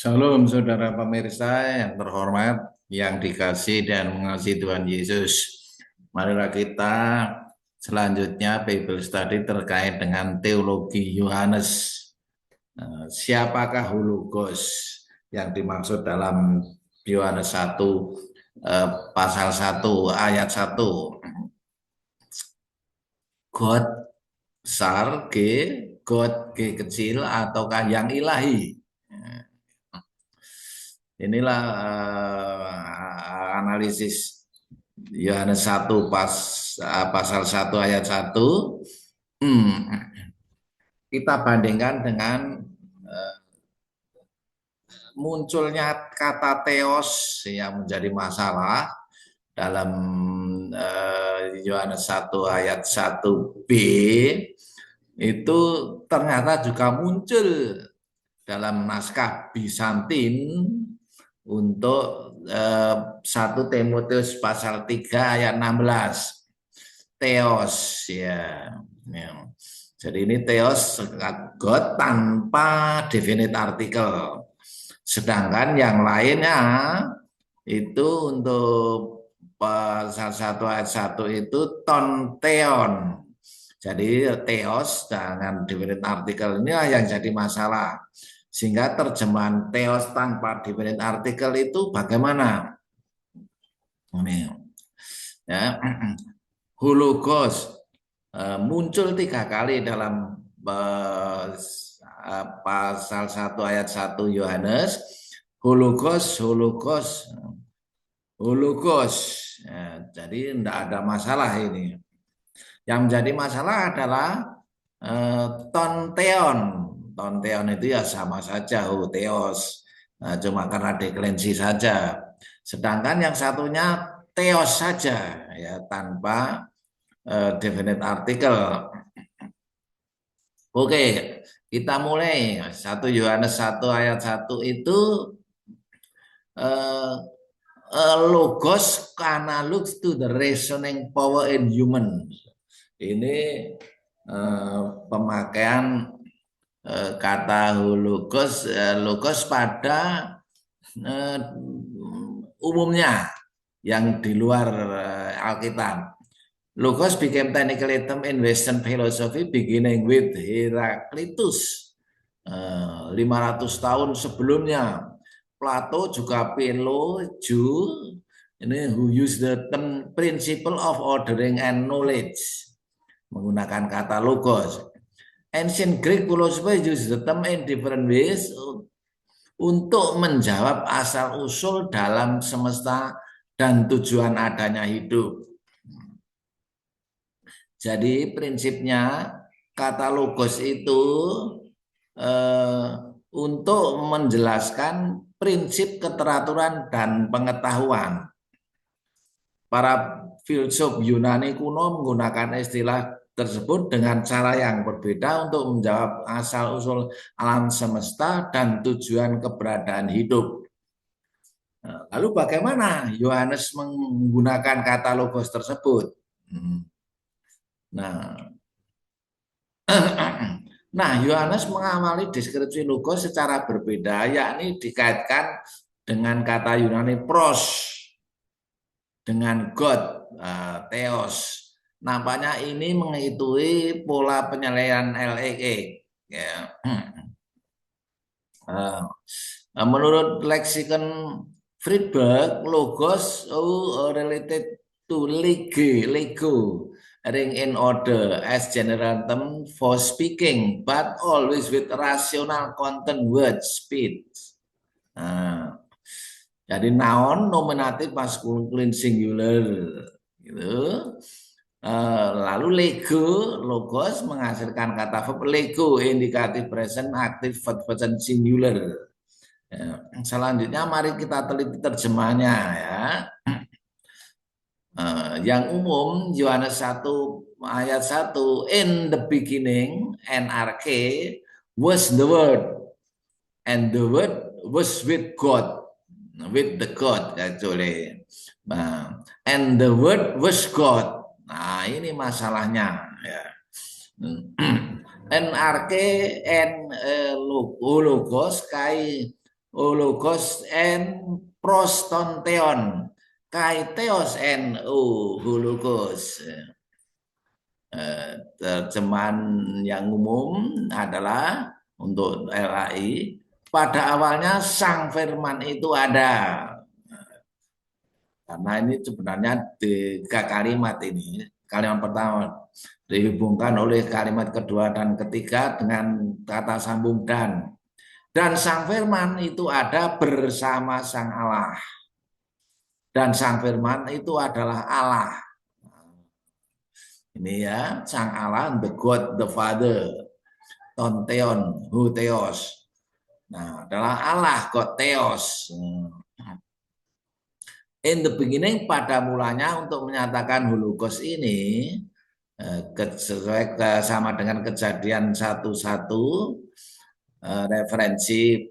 Shalom saudara pemirsa yang terhormat, yang dikasih dan mengasihi Tuhan Yesus. Marilah kita selanjutnya Bible study terkait dengan teologi Yohanes. Siapakah Hologos yang dimaksud dalam Yohanes 1 pasal 1 ayat 1? God besar G, God G kecil ataukah yang ilahi? Inilah analisis Yohanes 1 pasal 1 ayat 1. Kita bandingkan dengan munculnya kata theos yang menjadi masalah dalam Yohanes 1 ayat 1b, itu ternyata juga muncul dalam naskah Bizantin untuk 1 Timotius pasal 3 ayat 16. Theos ya. Jadi ini theos God tanpa definite artikel. Sedangkan yang lainnya itu untuk pasal 1 ayat 1 itu tonteon. Jadi theos dengan definite artikel ini yang jadi masalah. Sehingga terjemahan theos tanpa definite artikel itu bagaimana? Ini ya. Hologos muncul 3 kali dalam pasal 1 ayat 1 Yohanes. Hologos, hologos, hologos. Ya, jadi tidak ada masalah ini. Yang menjadi masalah adalah tonteon. Tonteon itu ya sama saja theos. Cuma karena deklensi saja. Sedangkan yang satunya theos saja ya tanpa definite artikel. Oke, kita mulai 1 Yohanes 1 ayat 1 itu logos analogs to the reasoning power in human. Ini pemakaian kata logos pada umumnya yang di luar Alkitab. Logos became technical term in Western philosophy beginning with Heraclitus 500 tahun sebelumnya. Plato juga Philo, Jew, ini who use the term principle of ordering and knowledge, menggunakan kata logos. Ancient Greek philosopher use the term in different ways untuk menjawab asal-usul dalam semesta dan tujuan adanya hidup. Jadi prinsipnya kata logos itu untuk menjelaskan prinsip keteraturan dan pengetahuan. Para filsuf Yunani kuno menggunakan istilah tersebut dengan cara yang berbeda untuk menjawab asal-usul alam semesta dan tujuan keberadaan hidup. Lalu bagaimana Yohanes menggunakan kata logos tersebut? Nah, Yohanes mengamali deskripsi logos secara berbeda, yakni dikaitkan dengan kata Yunani pros, dengan God, theos. Nampaknya ini mengikuti pola penilaian LEE. Ya. Menurut leksikon Friedberg, logos related to Lego, ring in order as general term for speaking, but always with rational content word speech. Jadi noun nominatif maskulin singular, gitu. Lalu Lego, logos menghasilkan kata verb Lego, indikatif present, aktif verb present singular. Selanjutnya mari kita teliti terjemahnya ya. Yang umum Yohanes 1 ayat 1, in the beginning NRK was the word and the word was with God, with the God actually. And the word was God. Nah, ini masalahnya ya. NRK and logos kai Hologos en prostonteon, kai theos en hologos. Terjemahan yang umum adalah untuk LAI, pada awalnya sang firman itu ada. Karena ini sebenarnya tiga kalimat ini, kalimat pertama dihubungkan oleh kalimat kedua dan ketiga dengan kata sambung dan. Dan sang firman itu ada bersama sang Allah. Dan sang firman itu adalah Allah. Ini ya, sang Allah, the God, the Father, Tonteon, Hutheos. Nah, adalah Allah, God Theos. In the beginning, pada mulanya untuk menyatakan Hologos ini, sesuai sama dengan Kejadian 1:1, referensi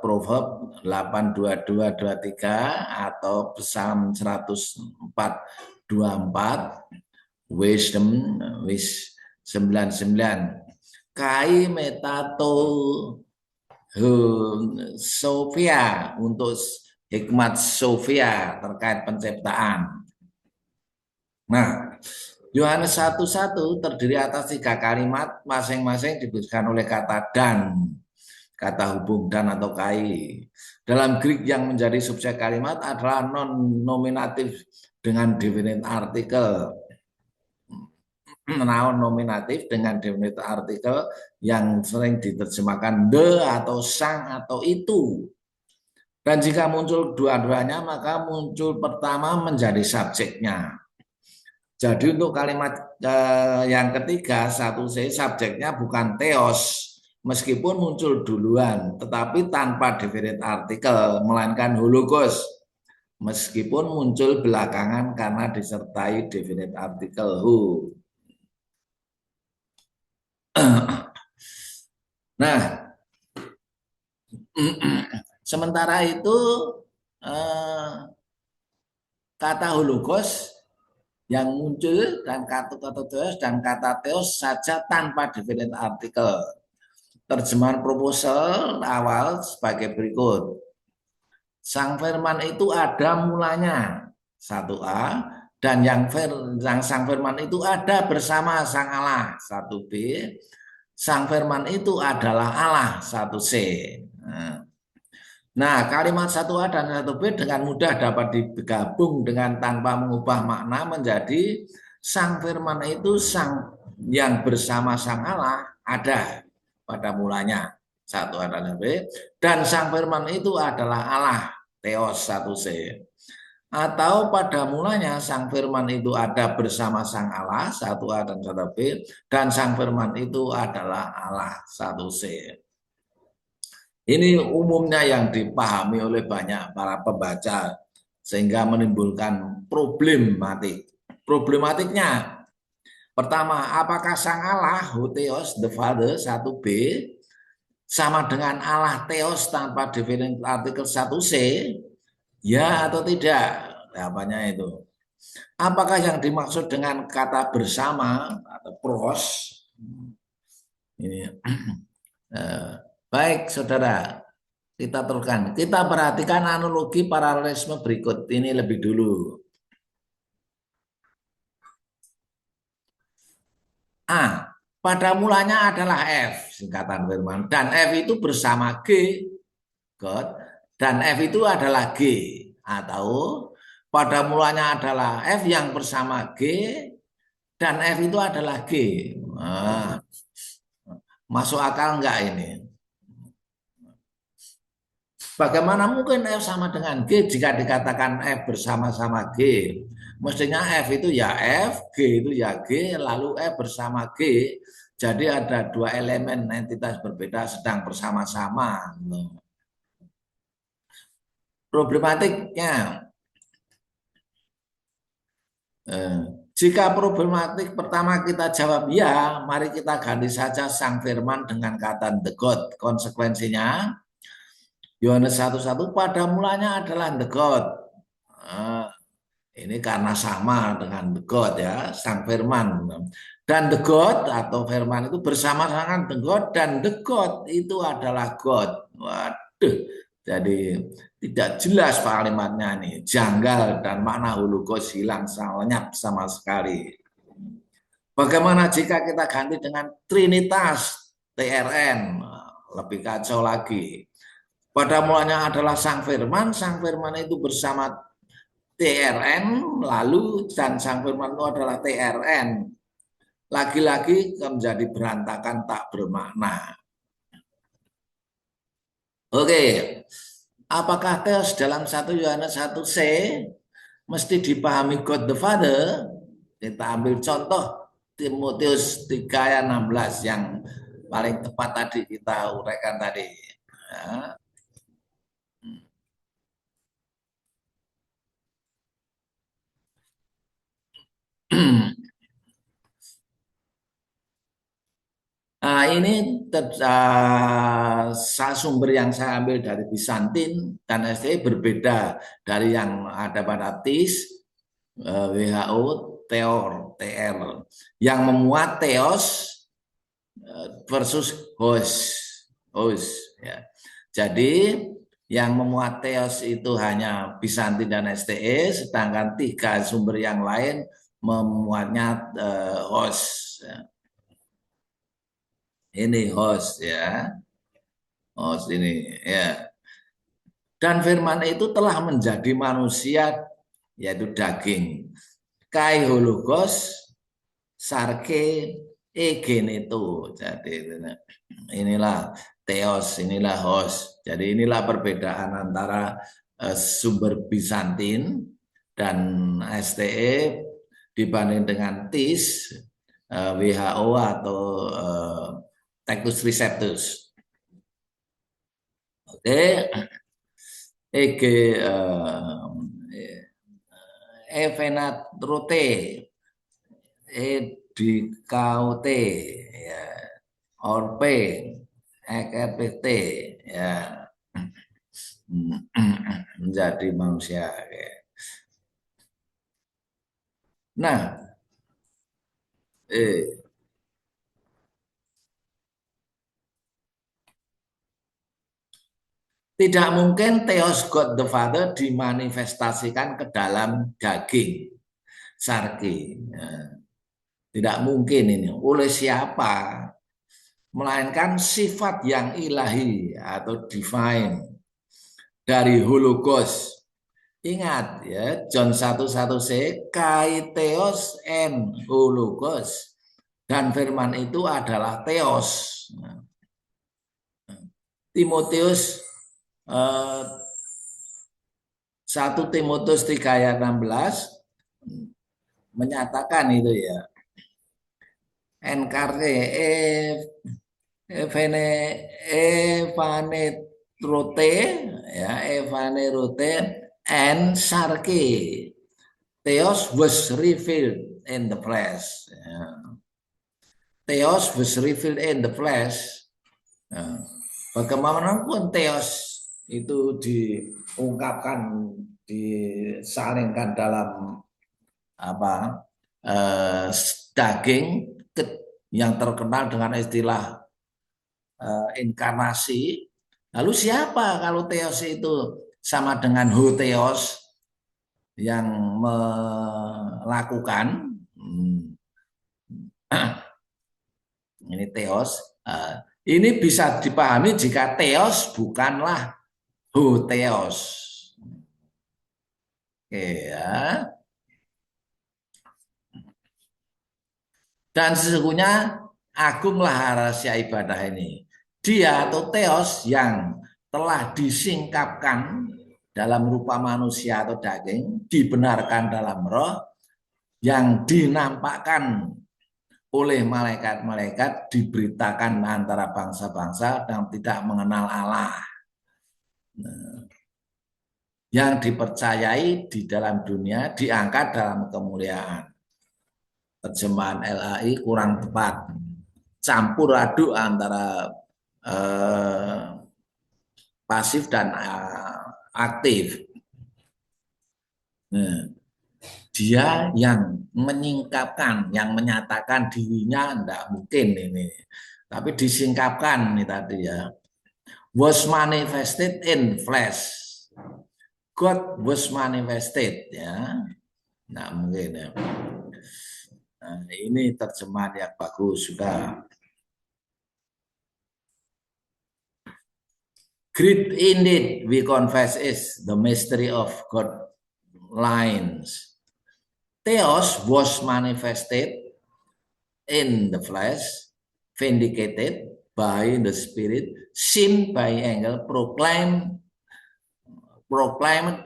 Proverb 8:22-23 atau Psalm 104:24, Wisdom 99. Kai metato Sofia untuk hikmat Sofia terkait penciptaan. Nah, Yohanes 1:1 terdiri atas 3 kalimat, masing-masing diberikan oleh kata dan, kata hubung dan atau kai. Dalam Greek yang menjadi subjek kalimat adalah non-nominatif dengan definite article. Noun nominatif dengan definite article yang sering diterjemahkan the atau sang atau itu. Dan jika muncul dua-duanya, maka muncul pertama menjadi subjeknya. Jadi untuk kalimat yang ketiga, 1C, subjeknya bukan theos, meskipun muncul duluan, tetapi tanpa definite article, melainkan hologos, meskipun muncul belakangan karena disertai definite article who. Nah, sementara itu kata hologos yang muncul dan kata theos dan kata theos saja tanpa definite article. Terjemahan proposal awal sebagai berikut. Sang firman itu ada mulanya, 1A, dan yang sang firman itu ada bersama sang Allah, 1B. Sang firman itu adalah Allah, 1C. Nah, kalimat 1A dan 1B dengan mudah dapat digabung dengan tanpa mengubah makna menjadi sang firman itu sang yang bersama sang Allah ada pada mulanya, 1A dan 1B, dan sang firman itu adalah Allah, Theos, 1C. Atau pada mulanya sang firman itu ada bersama sang Allah, 1A dan 1B, dan sang firman itu adalah Allah, 1C. Ini umumnya yang dipahami oleh banyak para pembaca sehingga menimbulkan problematik. Problematiknya, pertama, apakah sang Allah, Theos, the Father, 1B, sama dengan Allah Theos tanpa definite artikel 1C? Ya atau tidak? Jawabannya itu. Apakah yang dimaksud dengan kata bersama atau pros? Ini. Baik, saudara, kita teruskan. Kita perhatikan analogi paralelisme berikut ini lebih dulu. A, pada mulanya adalah F, singkatan firman, dan F itu bersama G, God, dan F itu adalah G, atau pada mulanya adalah F yang bersama G, dan F itu adalah G. Nah, masuk akal enggak ini? Bagaimana mungkin F sama dengan G jika dikatakan F bersama-sama G? Mestinya F itu ya F, G itu ya G, lalu F bersama G. Jadi ada dua elemen entitas berbeda sedang bersama-sama. Problematiknya, jika problematik pertama kita jawab ya, mari kita ganti saja sang firman dengan kata the God. Konsekuensinya, Yohanes 1:1 pada mulanya adalah the God. Ini karena sama dengan the God ya, sang firman. Dan the God atau firman itu bersama dengan the God, dan the God itu adalah God. Waduh, Jadi tidak jelas kalimatnya nih, janggal dan makna hologos hilang lenyap sama sekali. Bagaimana jika kita ganti dengan Trinitas TRN? Lebih kacau lagi. Pada mulanya adalah Sang Firman itu bersama TRN, lalu dan Sang Firman itu adalah TRN. Lagi-lagi menjadi berantakan tak bermakna. Oke, apakah teos dalam 1 Yohanes 1 C mesti dipahami God the Father? Kita ambil contoh Timotius 3 ayat 16 yang paling tepat tadi kita uraikan tadi. Ya. Nah, ini sumber yang saya ambil dari Bizantin dan STI berbeda dari yang ada pada TIS, WHO, TR, yang memuat teos versus host, ya. Jadi yang memuat teos itu hanya Bizantin dan STE, sedangkan 3 sumber yang lain memuatnya host. Ya. Ini host ya, host ini ya. Dan firman itu telah menjadi manusia, yaitu daging. Kai hologos sarke egeneto. Jadi inilah theos, inilah host. Jadi inilah perbedaan antara sumber Bizantin dan STE dibanding dengan TIS, WHO atau Textus Receptus. Oke, Ege Evenat Rote DKUT ya, Orpe EKPT ya, menjadi manusia. Nah, tidak mungkin Theos God the Father dimanifestasikan ke dalam daging sarki. Tidak mungkin ini. Oleh siapa? Melainkan sifat yang ilahi atau divine dari hologos. Ingat ya, John 1:1 C, kai theos en hologos. Dan firman itu adalah theos. Timotius 1 Timotius 3 ayat 16 menyatakan itu ya. Enkarne evanetrote ya, evanetrote and sarke. Theos was revealed in the flesh. Ya. Theos was revealed in the flesh. Ya. Bagaimanapun Theos itu diungkapkan, disalingkan dalam apa daging yang terkenal dengan istilah inkarnasi. Lalu siapa kalau Theos itu sama dengan Hotheos yang melakukan ini Theos. Ini bisa dipahami jika Theos bukanlah Hotheos. Oke ya. Dan sesungguhnya agunglah rahasia ibadah ini. Dia atau Theos yang telah disingkapkan dalam rupa manusia atau daging, dibenarkan dalam roh, yang dinampakkan oleh malaikat-malaikat, diberitakan antara bangsa-bangsa dan tidak mengenal Allah. Yang dipercayai di dalam dunia, diangkat dalam kemuliaan. Terjemahan LAI kurang tepat. Campur aduk antara pasif dan aktif. Nah, dia yang menyingkapkan, yang menyatakan dirinya tidak mungkin ini, tapi disingkapkan ini tadi ya, was manifested in flesh. God was manifested, ya. Nah, mungkin ya. Nah, ini terjemahan yang bagus juga. Great indeed, we confess, is the mystery of God lines. Theos was manifested in the flesh, vindicated by the Spirit, seen by angel, proclaimed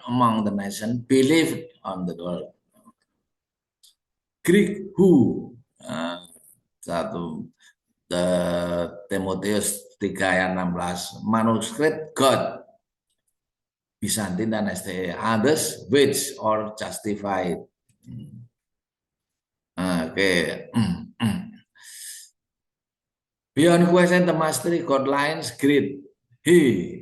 among the nation, believed on the world. Greek who, satu Timotius 3 ayat 16, manuskrip God, Bizantin dan STE, others which or justified. Oke. Beyond question, the mastery God lines great. He.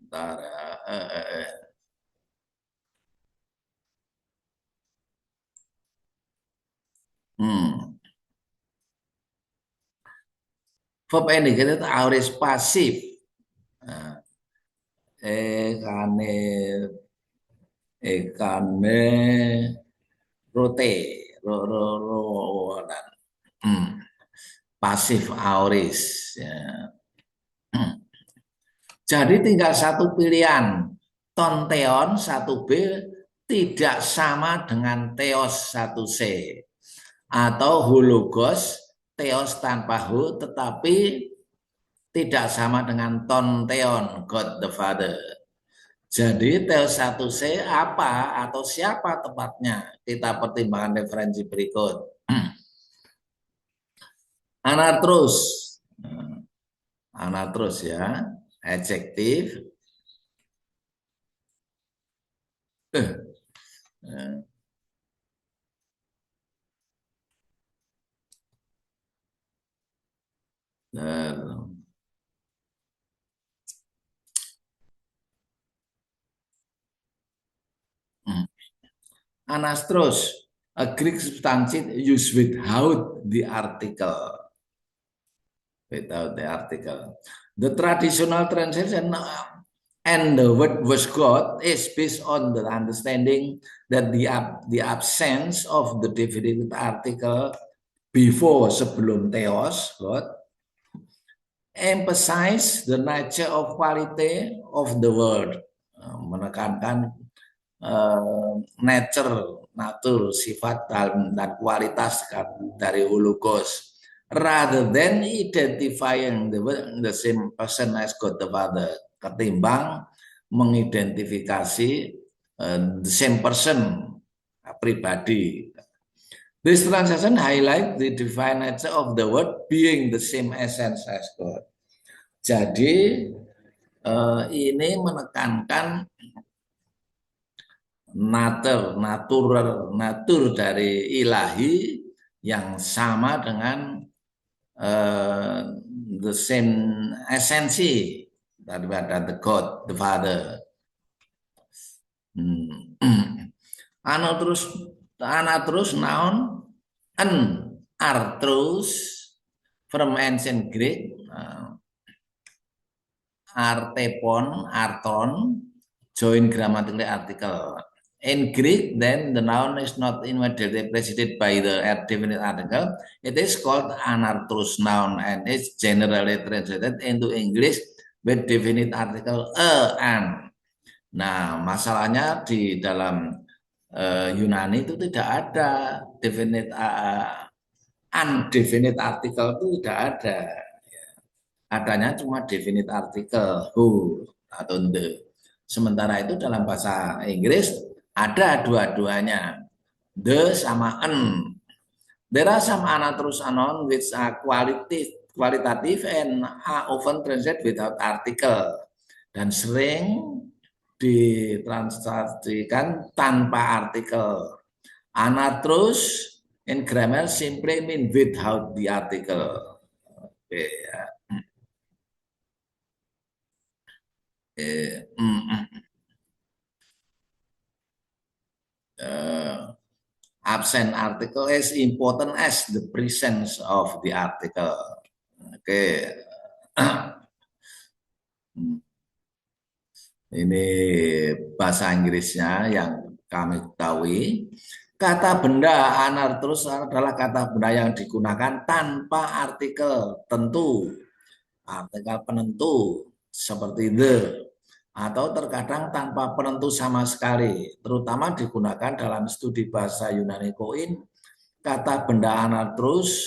Bentar, Verb indicated aorist pasif. Kane kane rote dan pasif aoris, ya. Jadi tinggal satu pilihan, tonteon 1B tidak sama dengan teos 1C, atau hologos teos tanpa hu tetapi tidak sama dengan tonteon God the Father. Jadi teos 1C apa atau siapa tepatnya? Kita pertimbangkan referensi berikut. Anatrus. Anatrus, ya. Adjektif. Anastros, a Greek substantive used without the article. Without the article. The traditional translation and the word was God is based on the understanding that the absence of the definite article before sebelum theos God emphasize the nature of quality of the word, menekankan natur, sifat dan kualitas dari hologos, rather than identifying the same person as God the Father, ketimbang mengidentifikasi the same person, pribadi. This translation highlight the divine nature of the word being the same essence as God. Jadi ini menekankan natur dari ilahi yang sama dengan the same esensi daripada the God, the Father. Anatrus noun, arthrus from ancient Greek, artepon, arton, join grammatically article. In Greek, then the noun is not immediately preceded by the definite article. It is called anarthrus noun and is generally translated into English with definite article an. Nah, masalahnya di dalam Yunani itu tidak ada definite undefinite article, itu tidak ada. Adanya cuma definite article who atau the. Sementara itu dalam bahasa Inggris ada dua-duanya, the sama an. There are some anatrus anon which are qualitative and are often translated without article, dan sering ditranslasikan tanpa artikel. Anatrus in grammar simply mean without the article. Oke, ya. accent article is important as the presence of the article. Oke. Ini bahasa Inggrisnya yang kami ketahui. Kata benda anartrus adalah kata benda yang digunakan tanpa artikel tentu, artikel penentu seperti the, atau terkadang tanpa penentu sama sekali, terutama digunakan dalam studi bahasa Yunani Koine. Kata benda anartrus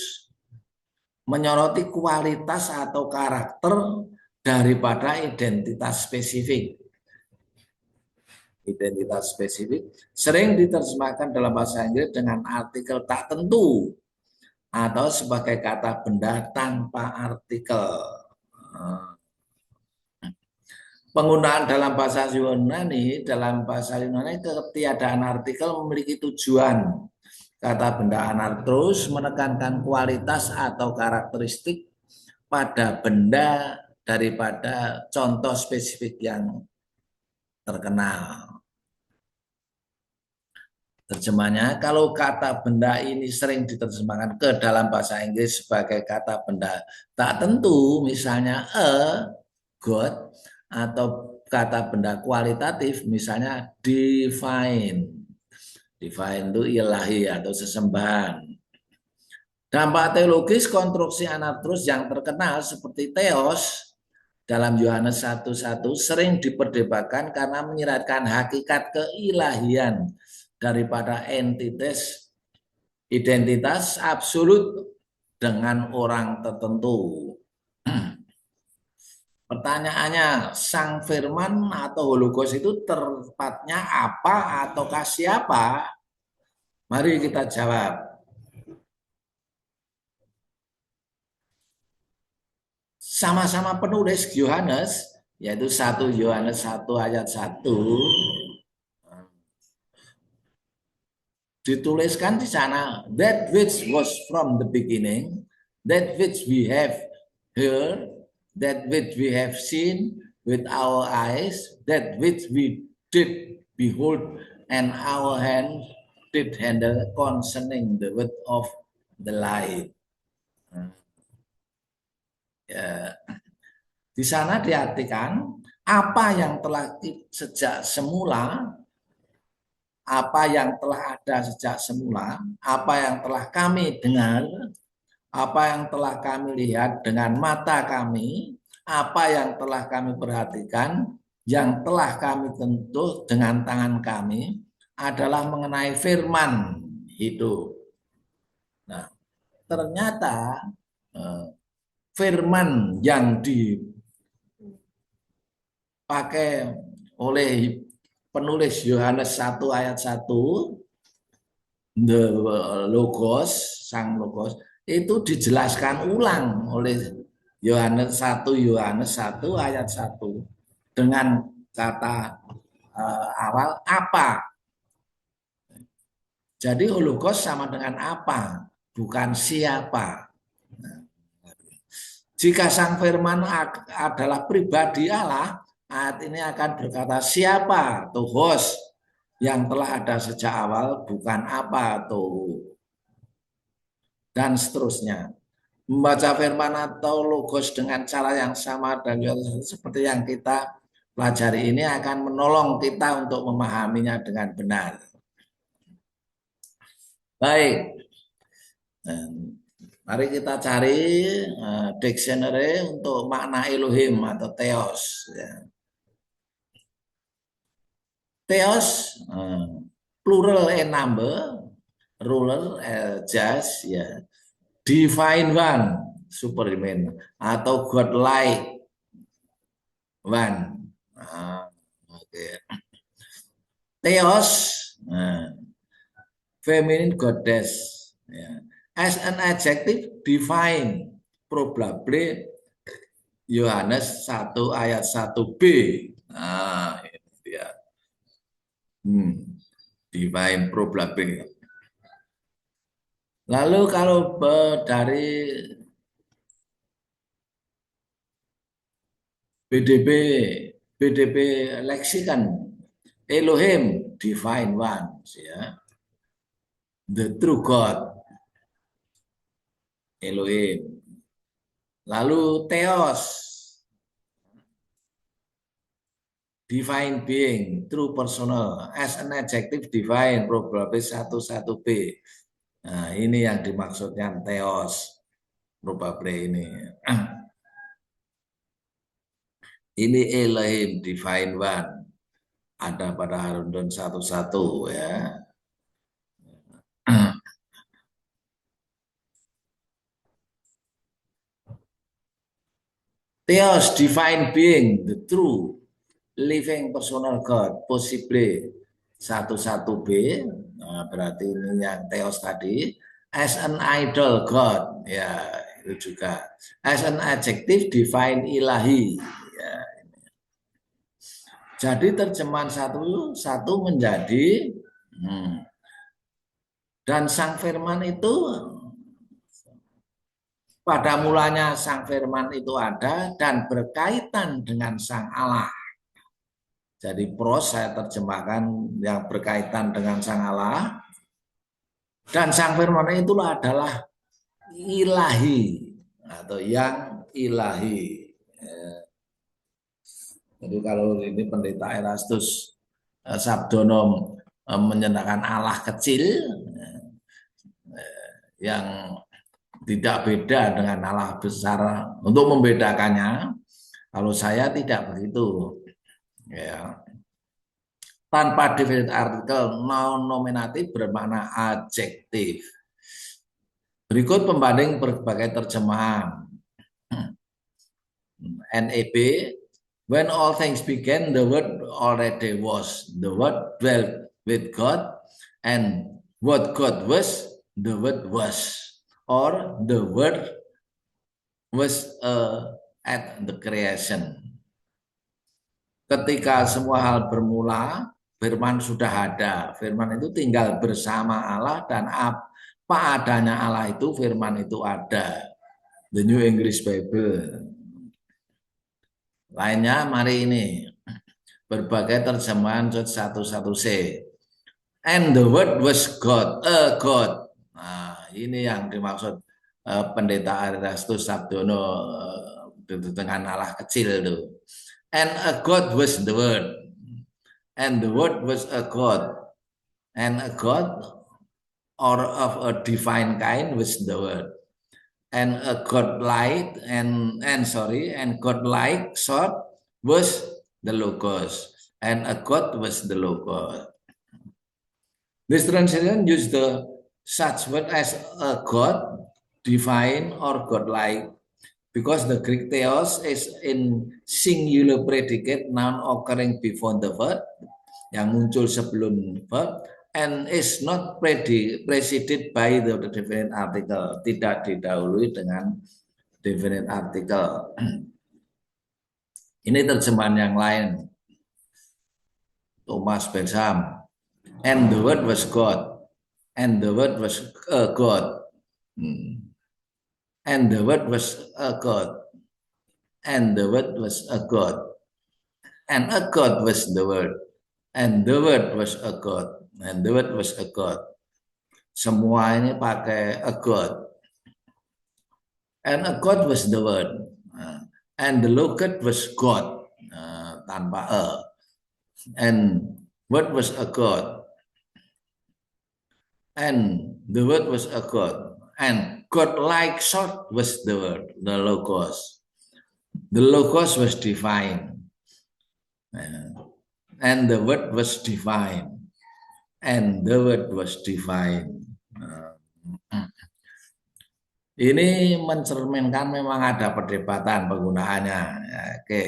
menyoroti kualitas atau karakter daripada identitas spesifik. Identitas spesifik sering diterjemahkan dalam bahasa Inggris dengan artikel tak tentu atau sebagai kata benda tanpa artikel. Penggunaan dalam bahasa Yunani, ketiadaan artikel memiliki tujuan. Kata benda anartrus menekankan kualitas atau karakteristik pada benda daripada contoh spesifik yang terkenal. Terjemahnya, kalau kata benda ini sering diterjemahkan ke dalam bahasa Inggris sebagai kata benda tak tentu, misalnya a, God, atau kata benda kualitatif, misalnya divine. Divine itu ilahi atau sesembahan. Dampak teologis konstruksi anartrus yang terkenal seperti theos dalam Yohanes 1:1 sering diperdebatkan karena menyiratkan hakikat keilahian daripada identitas absolut dengan orang tertentu. Pertanyaannya, Sang Firman atau Hologos itu tepatnya apa ataukah siapa? Mari kita jawab. Sama-sama penulis Yohanes, yaitu 1 Yohanes 1 ayat 1, dituliskan di sana, that which was from the beginning, that which we have heard, that which we have seen with our eyes, that which we did behold, and our hand did handle concerning the word of the light. Ya. Di sana diartikan apa yang telah sejak semula, apa yang telah ada sejak semula, apa yang telah kami dengar, apa yang telah kami lihat dengan mata kami, apa yang telah kami perhatikan, yang telah kami sentuh dengan tangan kami adalah mengenai firman hidup. Nah, ternyata firman yang dipakai oleh penulis Yohanes 1 ayat 1, the Logos, Sang Logos, itu dijelaskan ulang oleh Yohanes 1 ayat 1 dengan kata awal apa. Jadi Hologos sama dengan apa, bukan siapa. Jika Sang Firman adalah pribadi Allah, ayat ini akan berkata siapa atau host yang telah ada sejak awal, bukan apa atau dan seterusnya. Membaca firman atau logos dengan cara yang sama dan seperti yang kita pelajari ini akan menolong kita untuk memahaminya dengan benar. Baik, mari kita cari dictionary untuk makna Elohim atau theos. Theos, plural and number, ruler, just, ya. Divine one, superman, atau godlike one. Okay. Theos, feminine goddess. Ya. As an adjective, divine, probably Yohanes 1 ayat 1b. Nah, itu dia. Divine, probably. Lalu kalau dari BDB leksikan, Elohim, divine one, ya. the true God, Elohim. Lalu Theos, divine being, true personal, as an adjective divine, probabilis 11B. Nah, ini yang dimaksudkan Theos, probably ini. Ini Elohim, divine one. Ada pada Harun 11 ya. Theos, divine being, the true living personal God, possibly 11B, nah, berarti ini yang Theos tadi, as an idol God, ya itu juga, as an adjective divine ilahi, ya. Jadi terjemahan satu menjadi dan sang firman itu pada mulanya sang firman itu ada dan berkaitan dengan sang Allah. Jadi pros saya terjemahkan yang berkaitan dengan sang Allah. Dan sang firman itulah adalah ilahi atau yang ilahi. Jadi kalau ini pendeta Erastus Sabdono menyenangkan Allah kecil yang tidak beda dengan Allah besar untuk membedakannya. Kalau saya tidak begitu. Ya. Tanpa definite artikel, noun nominatif bermakna adjektif. Berikut pembanding berbagai terjemahan. NEB, when all things began, the word already was. The word dwelt with God, and what God was, the word was. Or the word was at the creation. Ketika semua hal bermula, firman sudah ada. Firman itu tinggal bersama Allah dan apa adanya Allah itu, firman itu ada. The New English Bible. Lainnya mari ini. Berbagai terjemahan 11C. And the word was God, a God. Nah, ini yang dimaksud pendeta Erastus Sabdono dengan Allah kecil itu. And a God was the word. And the word was a God. And a God or of a divine kind was the word. And a God-like and God-like sort was the logos. And a God was the logos. This translation use the such word as a God, divine or God-like, because the Greek theos is in singular predicate noun occurring before the verb, yang muncul sebelum verb, and is not preceded by the definite article, tidak didahului dengan definite article. Ini terjemahan yang lain. Thomas Benham. And the word was God. And the word was God. And the word was a God. And the word was a God. And a God was the word. And the word was a God. And the word was a God. Semua ini pakai a God. And a God was the word. And the logos was God. Tanpa a. And word was a God. And the word was a God. And God-like sort was the word, the logos. The logos was divine. And the word was divine. And the word was divine. Ini mencerminkan memang ada perdebatan penggunaannya. Oke.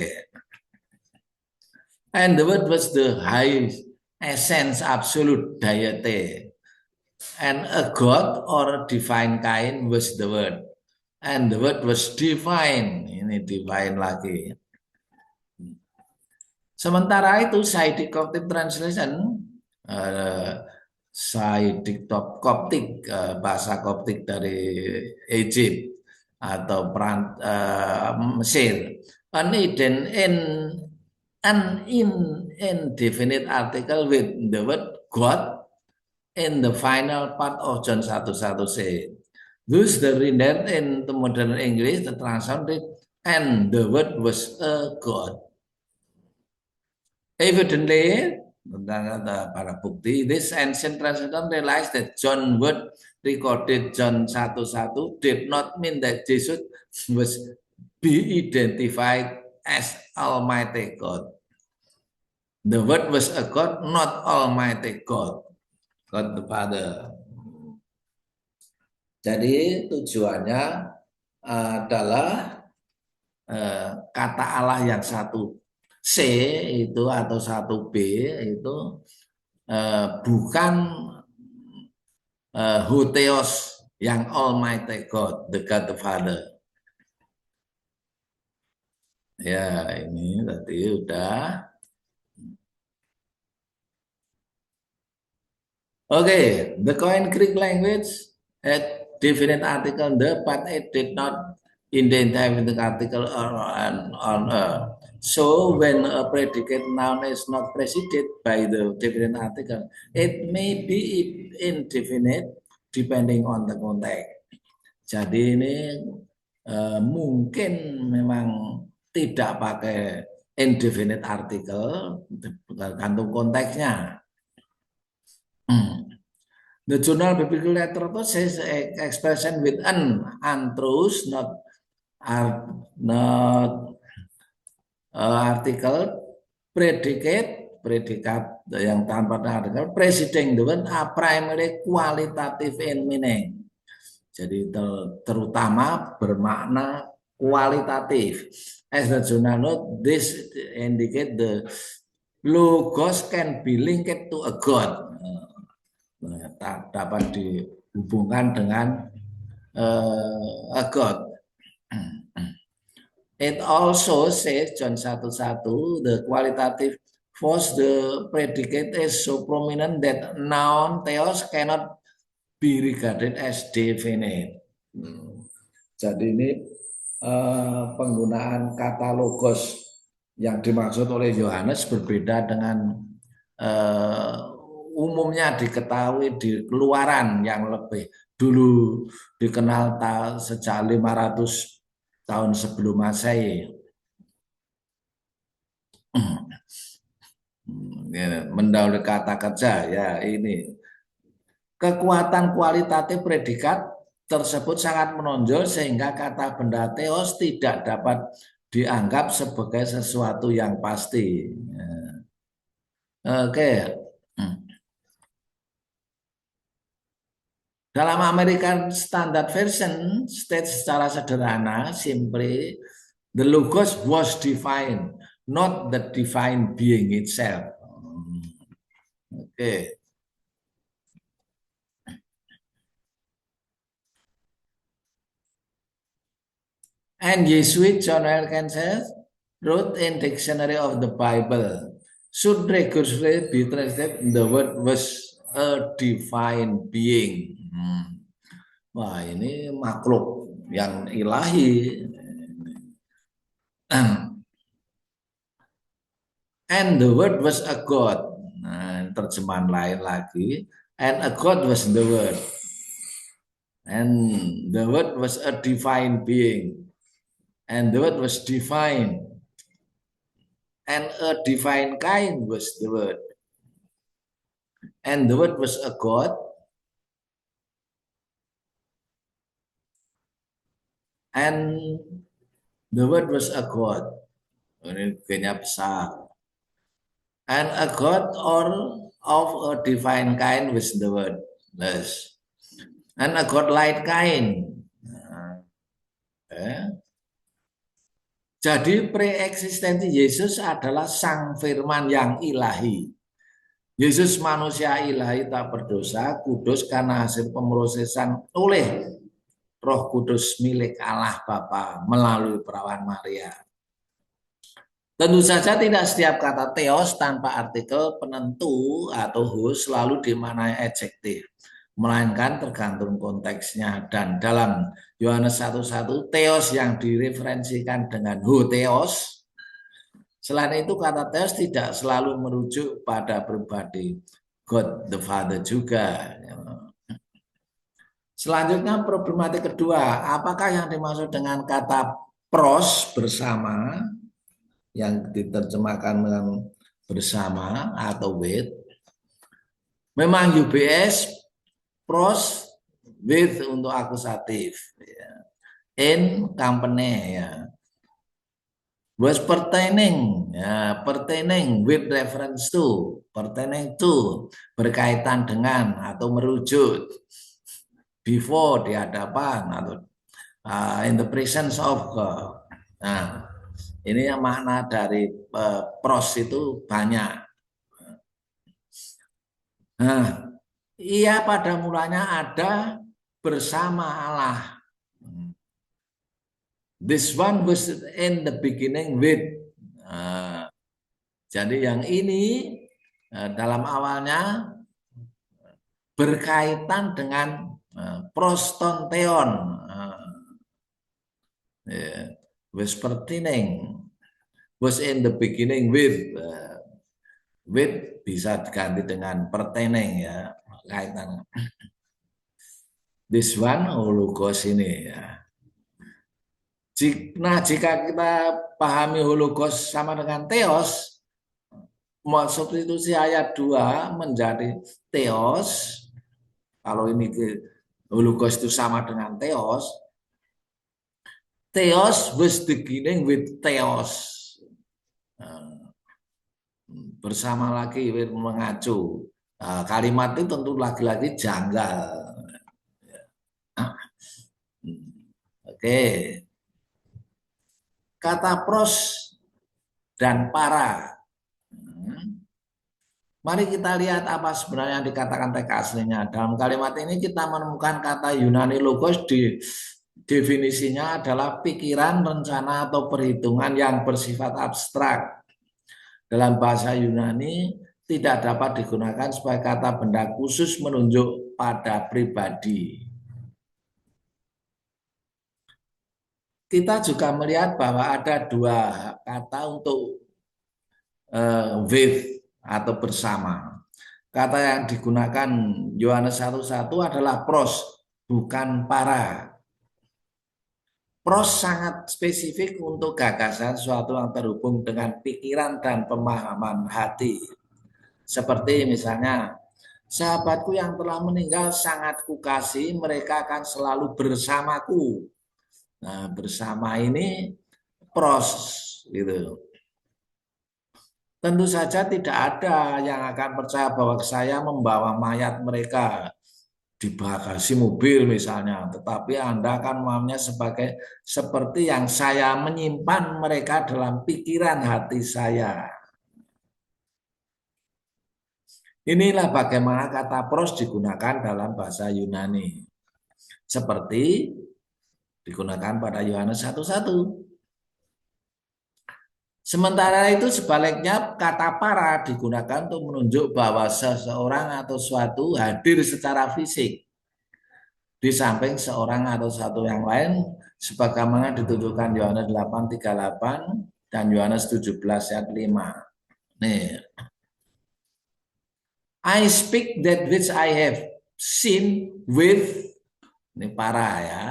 And the word was the high essence, absolute deity. And a God or a divine kind was the word. And the word was divine. Ini divine lagi. Sementara itu, Saidic Coptic Translation, Saidic Coptic, bahasa Coptic dari Egypt atau Mesir, an indefinite article with the word God in the final part of John 1:1 say, thus the rendered in the modern English, the translation, and the word was a God. Evidently, tentang para bukti, this ancient translation realized that John word recorded John 1:1 did not mean that Jesus was be identified as Almighty God. The word was a God, not Almighty God, God the Father. Jadi tujuannya adalah kata Allah yang satu C itu atau satu B itu bukan Hutheos yang Almighty God, the God the Father. Ya, ini tadi udah. Okay, the Koine Greek language had definite article the, but it did not identify with the article on. So when a predicate noun is not preceded by the definite article, it may be indefinite depending on the context. Jadi ini mungkin memang tidak pakai indefinite article, tergantung konteksnya. The journal biblical literature says expression with an untruth, not article, predikat yang tanpa artikel, preceding the word are primarily qualitative in meaning. Jadi terutama bermakna kualitatif. As the journal note, this indicate the logos can be linked to a God. Dapat dihubungkan dengan a God. It also says John 1:1 the qualitative force the predicate is so prominent that noun theos cannot be regarded as definite. Jadi ini penggunaan kata logos yang dimaksud oleh Yohanes berbeda dengan umumnya diketahui di Keluaran yang lebih dulu dikenal sejak 500 tahun sebelum Masehi. Mendahului kata kerja ya ini. Kekuatan kualitatif predikat tersebut sangat menonjol sehingga kata benda theos tidak dapat dianggap sebagai sesuatu yang pasti. Oke. Dalam American Standard Version states secara sederhana, simply, the logos was divine, not the divine being itself. Oke. And Jesuit John Elkann wrote in Dictionary of the Bible, should regularly be translated, the word was a divine being. Wah, ini makhluk yang ilahi. And the word was a God. Nah, terjemahan lain lagi. And a God was the word. And the word was a divine being. And the word was divine. And a divine kind was the word. And the word was a God. And the word was a God. Ini G-nya besar. And a God or of a divine kind was the word. Yes. And a God-like kind. Jadi preeksistensi Yesus adalah sang firman yang ilahi. Yesus manusia ilahi tak berdosa, kudus karena hasil pemrosesan oleh Roh Kudus milik Allah Bapa melalui perawan Maria. Tentu saja tidak setiap kata theos tanpa artikel penentu atau whose selalu dimaknai adjektif, melainkan tergantung konteksnya. Dan dalam Yohanes 1:1 theos yang direferensikan dengan hutheos. Selain itu kata theos tidak selalu merujuk pada pribadi. God the Father juga. Selanjutnya problematik kedua, apakah yang dimaksud dengan kata pros bersama yang diterjemahkan dengan bersama atau with? Memang UBS pros with untuk akusatif, ya. In company, ya. Was pertaining, ya, pertaining with reference to, pertaining to, berkaitan dengan atau merujuk, before di hadapan atau in the presence of God. Nah, ini yang makna dari pros itu banyak. Nah, ia pada mulanya ada bersama Allah. This one was in the beginning with. Jadi yang ini dalam awalnya berkaitan dengan prostonteon. Was pertaining. Was in the beginning with. With bisa diganti dengan pertaining, ya, kaitan. This one hologos ini, ya. Nah, jika kita pahami hologos sama dengan theos, substitusi ayat 2 menjadi theos. Kalau ini hologos itu sama dengan theos. Theos was beginning with theos. Bersama lagi mengacu. Kalimat itu tentu lagi-lagi janggal. Oke. Kata pros dan para. Mari kita lihat apa sebenarnya yang dikatakan teks aslinya. Dalam kalimat ini kita menemukan kata Yunani logos di definisinya adalah pikiran, rencana, atau perhitungan yang bersifat abstrak. Dalam bahasa Yunani tidak dapat digunakan sebagai kata benda khusus menunjuk pada pribadi. Kita juga melihat bahwa ada dua kata untuk with atau bersama. Kata yang digunakan Yohanes 1:1 adalah pros, bukan para. Pros sangat spesifik untuk gagasan sesuatu yang terhubung dengan pikiran dan pemahaman hati. Seperti misalnya, sahabatku yang telah meninggal sangat kukasih, mereka akan selalu bersamaku. Nah, bersama ini pros, gitu. Tentu saja tidak ada yang akan percaya bahwa saya membawa mayat mereka di bagasi mobil misalnya, tetapi Anda akan memahaminya seperti yang saya menyimpan mereka dalam pikiran hati saya. Inilah bagaimana kata pros digunakan dalam bahasa Yunani. Seperti digunakan pada Yohanes 1:1. Sementara itu sebaliknya kata para digunakan untuk menunjuk bahwa seseorang atau suatu hadir secara fisik di samping seorang atau satu yang lain sebagaimana ditunjukkan Yohanes 8:38 dan Yohanes 17 ayat 5. Nih. I speak that which I have seen with, ini para, ya,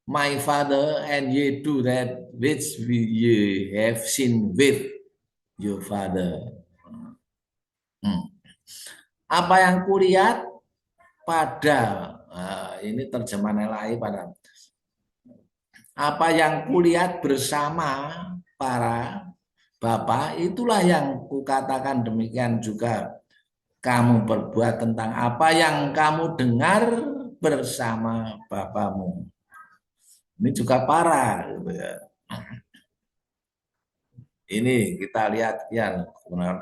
my father, and ye do that which ye have seen with your father. Apa yang kulihat pada, ini terjemahan LAI pada, apa yang kulihat bersama para bapak, itulah yang kukatakan demikian juga kamu berbuat tentang apa yang kamu dengar bersama bapamu. Ini juga para, gitu ya. Ini kita lihat ya,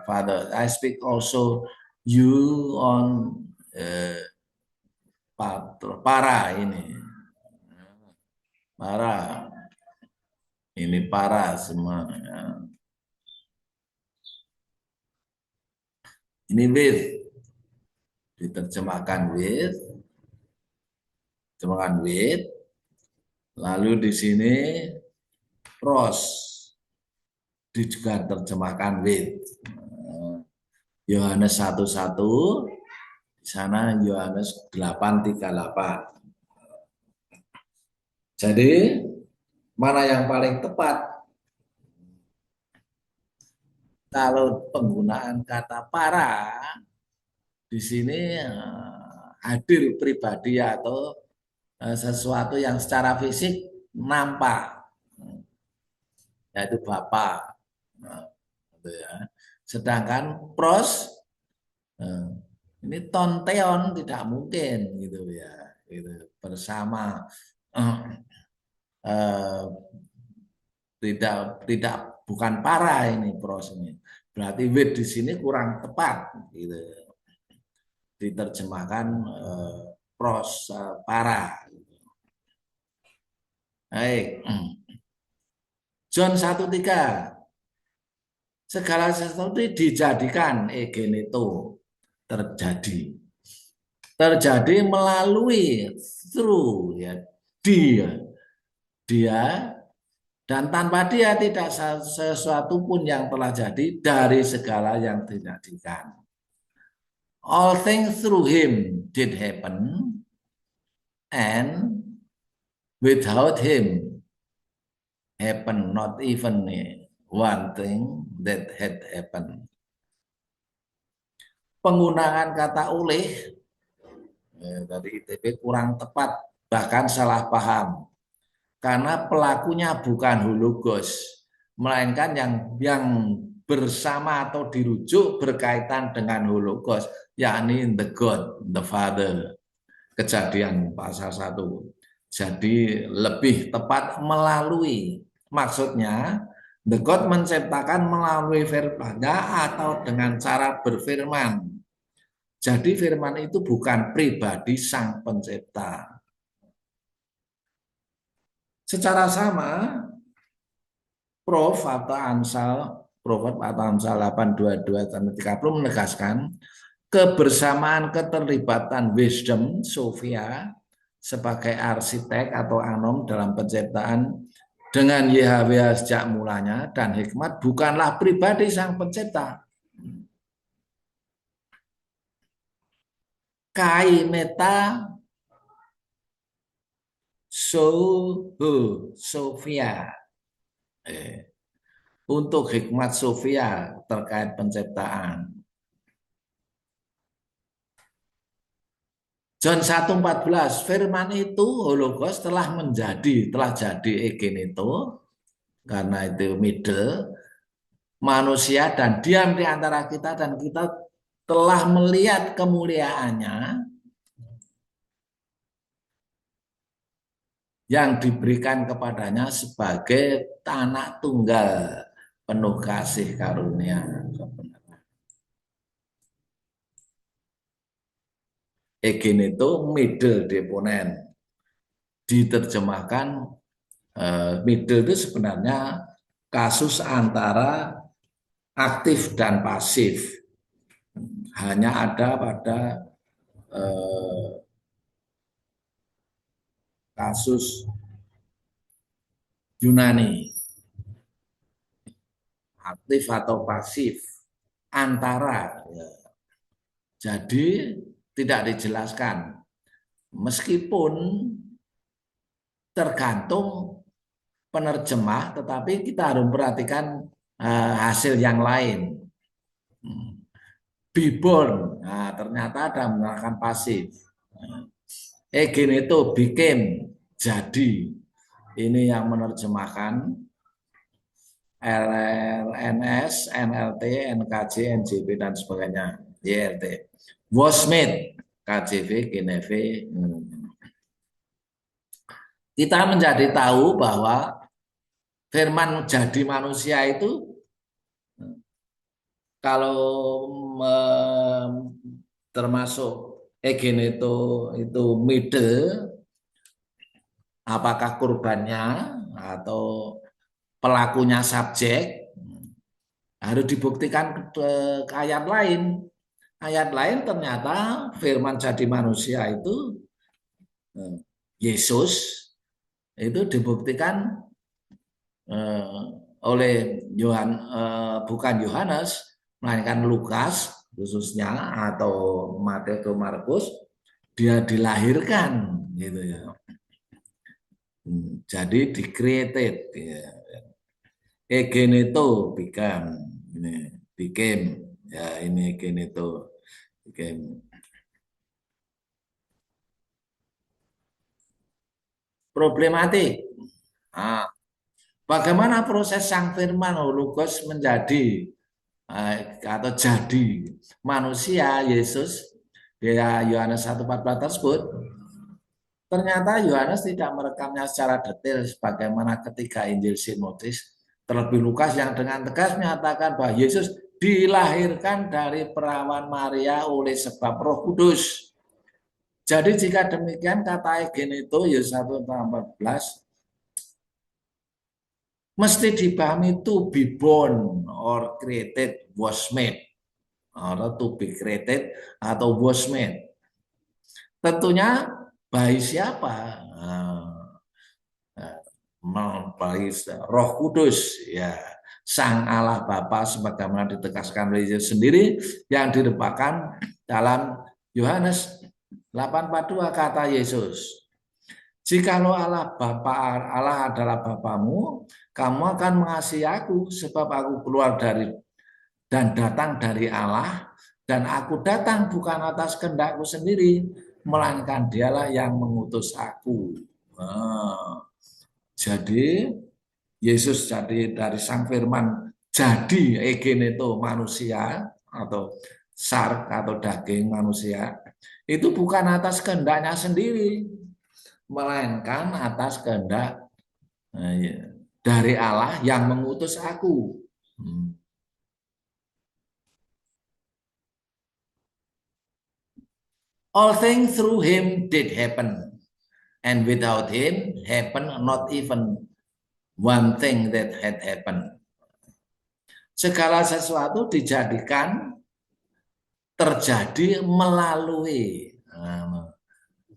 Father, I speak also you on para ini, para ini para semua. Ya. Ini with diterjemahkan with, terjemahkan with. Lalu di sini pros juga terjemahkan with. Yohanes 1:1, di sana Yohanes 8:38. Jadi mana yang paling tepat? Kalau penggunaan kata para di sini hadir pribadi atau sesuatu yang secara fisik nampak, yaitu Bapa. Nah, gitu ya. Sedangkan pros ini tonteon tidak mungkin gitu ya, gitu. Bersama eh, tidak bukan para ini pros ini. Berarti with di sini kurang tepat gitu. Diterjemahkan pros para. Baik. John 1:3. Segala sesuatu dijadikan egeneto, terjadi. Terjadi melalui through ya, dia dan tanpa dia tidak sesuatu pun yang telah jadi dari segala yang dijadikan. All things through him did happen, and without him happen not even one thing that had happened. Penggunaan kata oleh dari ITB kurang tepat, bahkan salah paham. Karena pelakunya bukan hologos, melainkan yang bersama atau dirujuk berkaitan dengan hologos, yakni the God, the Father. Kejadian pasal 1. Jadi lebih tepat melalui, maksudnya the God menciptakan melalui firman-Nya atau dengan cara berfirman. Jadi firman itu bukan pribadi sang pencipta. Secara sama, Prof atau Amsal 8:22-30 menegaskan kebersamaan keterlibatan wisdom Sophia sebagai arsitek atau anom dalam penciptaan dengan YHWH sejak mulanya dan hikmat bukanlah pribadi sang pencipta. Kai meta Sophia. Untuk hikmat Sophia terkait penciptaan. John 1:14, firman itu hologos telah jadi egeneto, karena itu middle, manusia dan diam di antara kita dan kita telah melihat kemuliaannya yang diberikan kepadanya sebagai anak tunggal penuh kasih karunia. Egeneto middle deponent. Diterjemahkan middle itu sebenarnya kasus antara aktif dan pasif. Hanya ada pada kasus Yunani. Aktif atau pasif antara. Jadi tidak dijelaskan. Meskipun tergantung penerjemah, tetapi kita harus perhatikan hasil yang lain. Be born, nah, ternyata ada menggunakan pasif. Egeneto became, jadi. Ini yang menerjemahkan LLNS, NLT, NKJ, NJB dan sebagainya. YLT. Was made, KJV, GNV. Kita menjadi tahu bahwa firman jadi manusia itu kalau termasuk egeneto itu middle, apakah kurbannya atau pelakunya subjek, harus dibuktikan ke ayat lain. Ayat lain ternyata firman jadi manusia itu Yesus itu dibuktikan oleh bukan Yohanes, melainkan Lukas khususnya atau Matius atau Markus, dia dilahirkan gitu ya. Jadi di-created ya. Egeneto become ini became ya ini egeneto became problematik. Nah, bagaimana proses sang firman Logos menjadi atau jadi manusia Yesus di Yohanes 1:14 tersebut? Ternyata Yohanes tidak merekamnya secara detail sebagaimana ketiga Injil sinoptis. Terlebih Lukas yang dengan tegas menyatakan bahwa Yesus dilahirkan dari perawan Maria oleh sebab Roh Kudus. Jadi jika demikian kata Egen itu Yesus 1:14 mesti dipahami to be born or created was made atau to be created atau was made. Tentunya bayi siapa? Bayi Roh Kudus ya, Sang Allah Bapa sebagaimana ditegaskan oleh Yesus sendiri yang didebakan dalam Yohanes 8:42 kata Yesus, jikalau Allah Bapa Allah adalah Bapamu, kamu akan mengasihi aku sebab aku keluar dari dan datang dari Allah, dan aku datang bukan atas kehendakku sendiri, melainkan dialah yang mengutus aku. Jadi Yesus jadi dari sang firman jadi egeneto manusia atau sark atau daging manusia itu bukan atas kehendaknya sendiri, melainkan atas kehendak dari Allah yang mengutus aku. All things through him did happen, and without him happened not even one thing that had happened. Segala sesuatu dijadikan terjadi melalui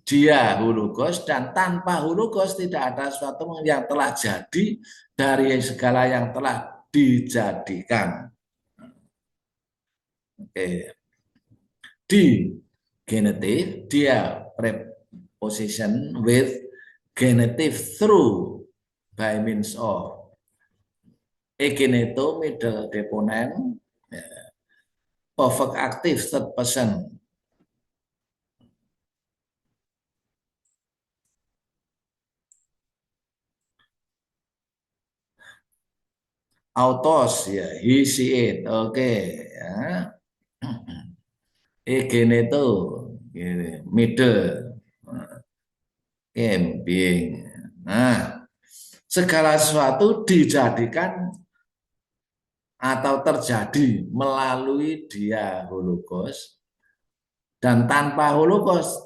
dia Hologos, dan tanpa Hologos tidak ada sesuatu yang telah jadi dari segala yang telah dijadikan. Oke. Di genitive dia preposition with genitive through by means of egeneto middle deponent perfect active third person. Autos ya, he, she, it. Oke ya. Egeneto middle being. Nah, segala sesuatu dijadikan atau terjadi melalui dia Hologos, dan tanpa Hologos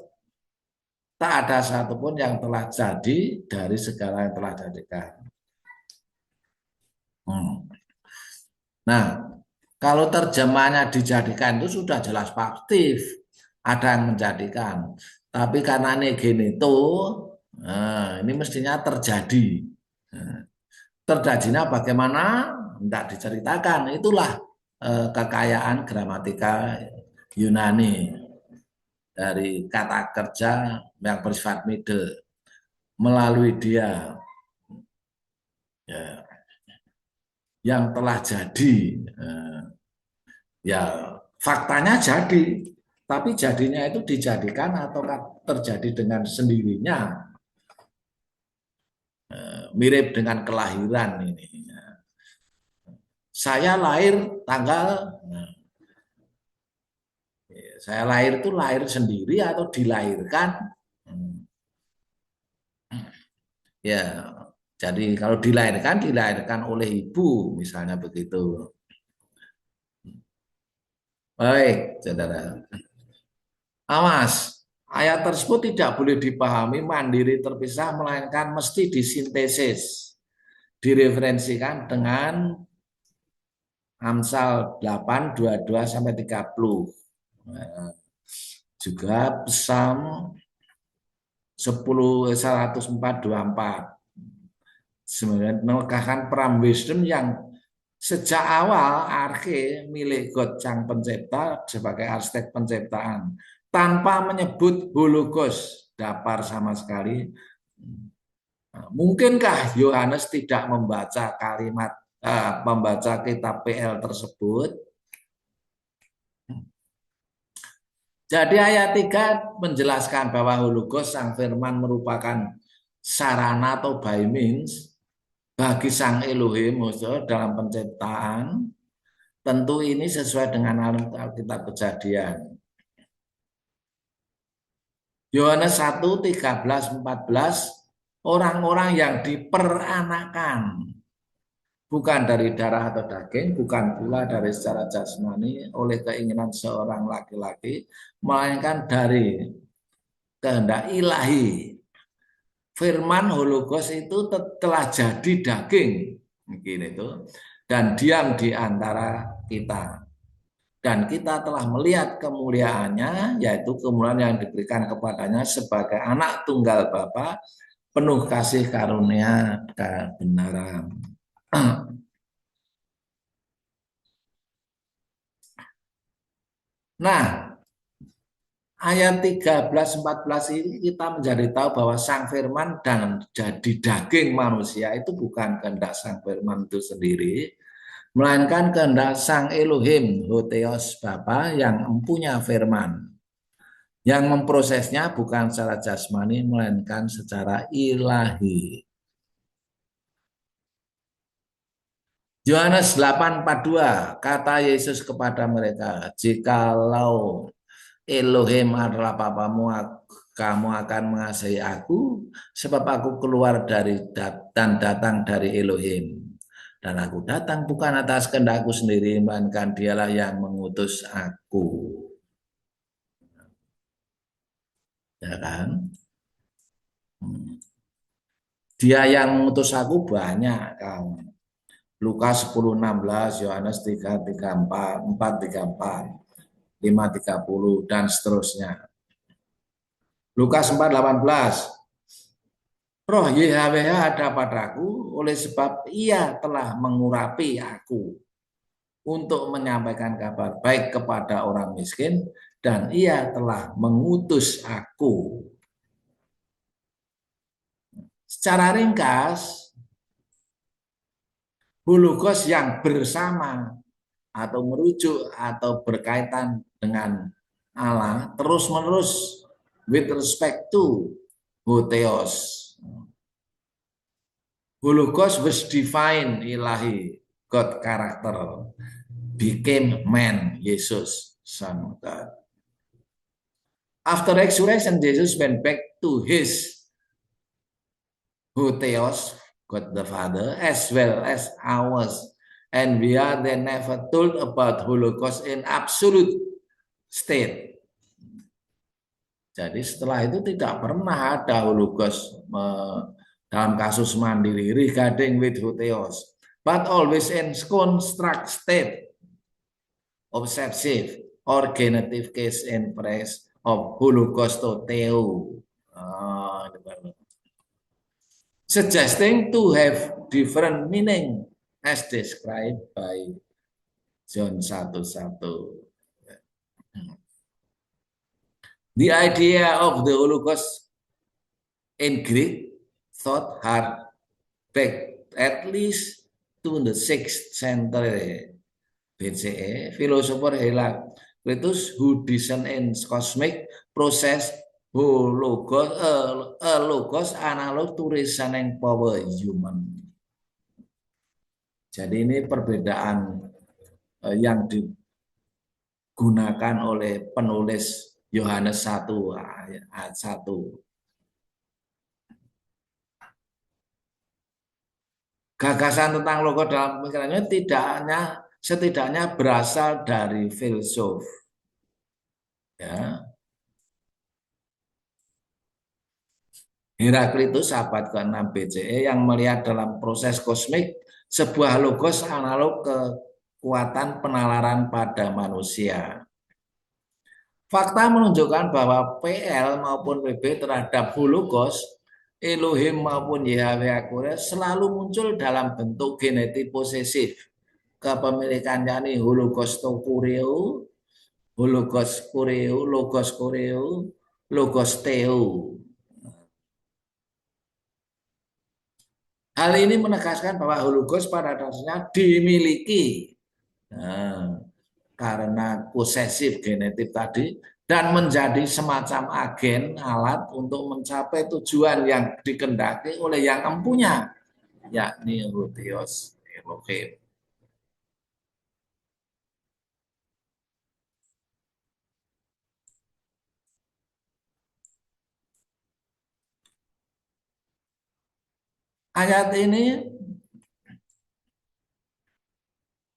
tak ada satupun yang telah jadi dari segala yang telah dijadikan. Nah, kalau terjemahnya dijadikan itu sudah jelas pasif, ada yang menjadikan. Tapi karena negeneto, nah, ini mestinya terjadi. Nah, terjadinya bagaimana? Tidak diceritakan. Itulah kekayaan gramatika Yunani dari kata kerja yang bersifat middle melalui dia ya, yang telah jadi. Ya faktanya jadi, tapi jadinya itu dijadikan atau terjadi dengan sendirinya. Mirip dengan kelahiran ini. Saya lahir tanggal, saya lahir itu lahir sendiri atau dilahirkan. Ya, jadi kalau dilahirkan oleh ibu, misalnya begitu. Baik, saudara. Awas, ayat tersebut tidak boleh dipahami mandiri terpisah, melainkan mesti disintesis, direferensikan dengan Amsal 8:22-30. Nah, juga Psalm 104:24. Sebenarnya melekahkan peram wisdom yang Sejak awal arke milik God Sang Pencipta sebagai arsitek penciptaan tanpa menyebut Hologos dapar sama sekali. Mungkinkah Yohanes tidak membaca membaca kitab PL tersebut? Jadi ayat 3 menjelaskan bahwa Hologos Sang Firman merupakan sarana atau by means bagi Sang Elohim dalam penciptaan. Tentu ini sesuai dengan Alkitab Kejadian. Yohanes 1, 13, 14, orang-orang yang diperanakan bukan dari darah atau daging, bukan pula dari secara jasmani oleh keinginan seorang laki-laki, melainkan dari kehendak ilahi. Firman Hologos itu telah jadi daging, mungkin itu, dan diam di antara kita. Dan kita telah melihat kemuliaannya, yaitu kemuliaan yang diberikan kepadanya sebagai anak tunggal Bapa, penuh kasih karunia kebenaran. Nah, ayat 13-14 ini kita menjadi tahu bahwa Sang Firman dan jadi daging manusia itu bukan kehendak Sang Firman itu sendiri, melainkan kehendak Sang Elohim, Hotheos Bapa yang mempunyai firman. Yang memprosesnya bukan secara jasmani, melainkan secara ilahi. Yohanes 8:42, kata Yesus kepada mereka, jikalau Elohim adalah Bapamu, kamu akan mengasihi aku, sebab aku keluar dari dan datang dari Elohim. Dan aku datang bukan atas kehendakku sendiri, melainkan dialah yang mengutus aku. Ya kan? Dia yang mengutus aku banyak kan. Lukas 10:16, Yohanes 3:34, 4:34, 5:30 dan seterusnya. Lukas 4:18, Roh YHWH ada padaku oleh sebab ia telah mengurapi aku untuk menyampaikan kabar baik kepada orang miskin dan ia telah mengutus aku. Secara ringkas, Hologos yang bersama atau merujuk atau berkaitan dengan Allah terus-menerus with respect to Hotheos. Hologos was divine ilahi God character became man, Yesus, Son of God. After resurrection, Jesus went back to his Hotheos, God the Father, as well as ours. And we are then never told about Holocaust in absolute state. Jadi setelah itu tidak pernah ada Holocaust dalam kasus mandiri regarding with Hotheos, but always in construct state, obsessive or genitive case in praise of Holocaustoteo. Suggesting to have different meaning as described by John 1:1. The idea of the Holocaust in Greek thought hard back at least to the 6th century BCE. Philosopher Heraclitus, who discerned in cosmic process Hologos, logos analog to reasoning power human. Jadi ini perbedaan yang digunakan oleh penulis Yohanes 1 ayat 1. Gagasan tentang logos dalam pemikirannya setidaknya berasal dari filsuf. Ya. Heraklitus abad ke-6 BCE yang melihat dalam proses kosmik sebuah logos analog kekuatan penalaran pada manusia. Fakta menunjukkan bahwa PL maupun PB terhadap Hologos, Elohim maupun YHWH selalu muncul dalam bentuk genetik posesif kepemilikannya nih holokosto kureo, holokos kureo, logos kureo, logos theo. Hal ini menegaskan bahwa hologos pada dasarnya dimiliki. Nah, karena posesif genetik tadi dan menjadi semacam agen alat untuk mencapai tujuan yang dikendaki oleh yang empunya, yakni Hotheos Elohim. Ayat ini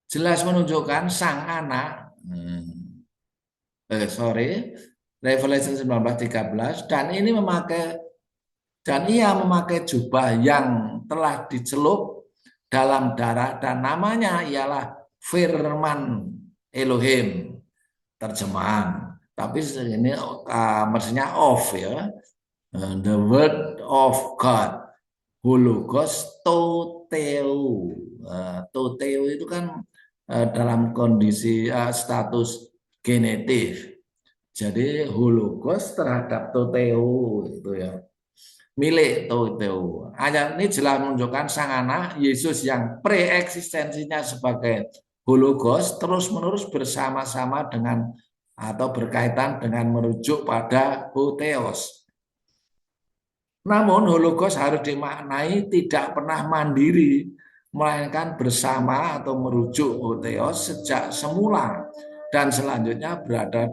jelas menunjukkan sang anak, sorry, Revelation 19:13, dan ini memakai dan ia memakai jubah yang telah dicelup dalam darah dan namanya ialah Firman Elohim, terjemahan. Tapi ini maksudnya of ya, the word of God, hologos toteu. Toteu itu kan dalam kondisi status genetif. Jadi hologos terhadap toteu itu ya, milik toteu. Ayat ini jelas menunjukkan sang anak Yesus yang preeksistensinya sebagai hologos terus-menerus bersama-sama dengan atau berkaitan dengan merujuk pada hotheos. Namun hologos harus dimaknai tidak pernah mandiri, melainkan bersama atau merujuk hotheos sejak semula dan selanjutnya berada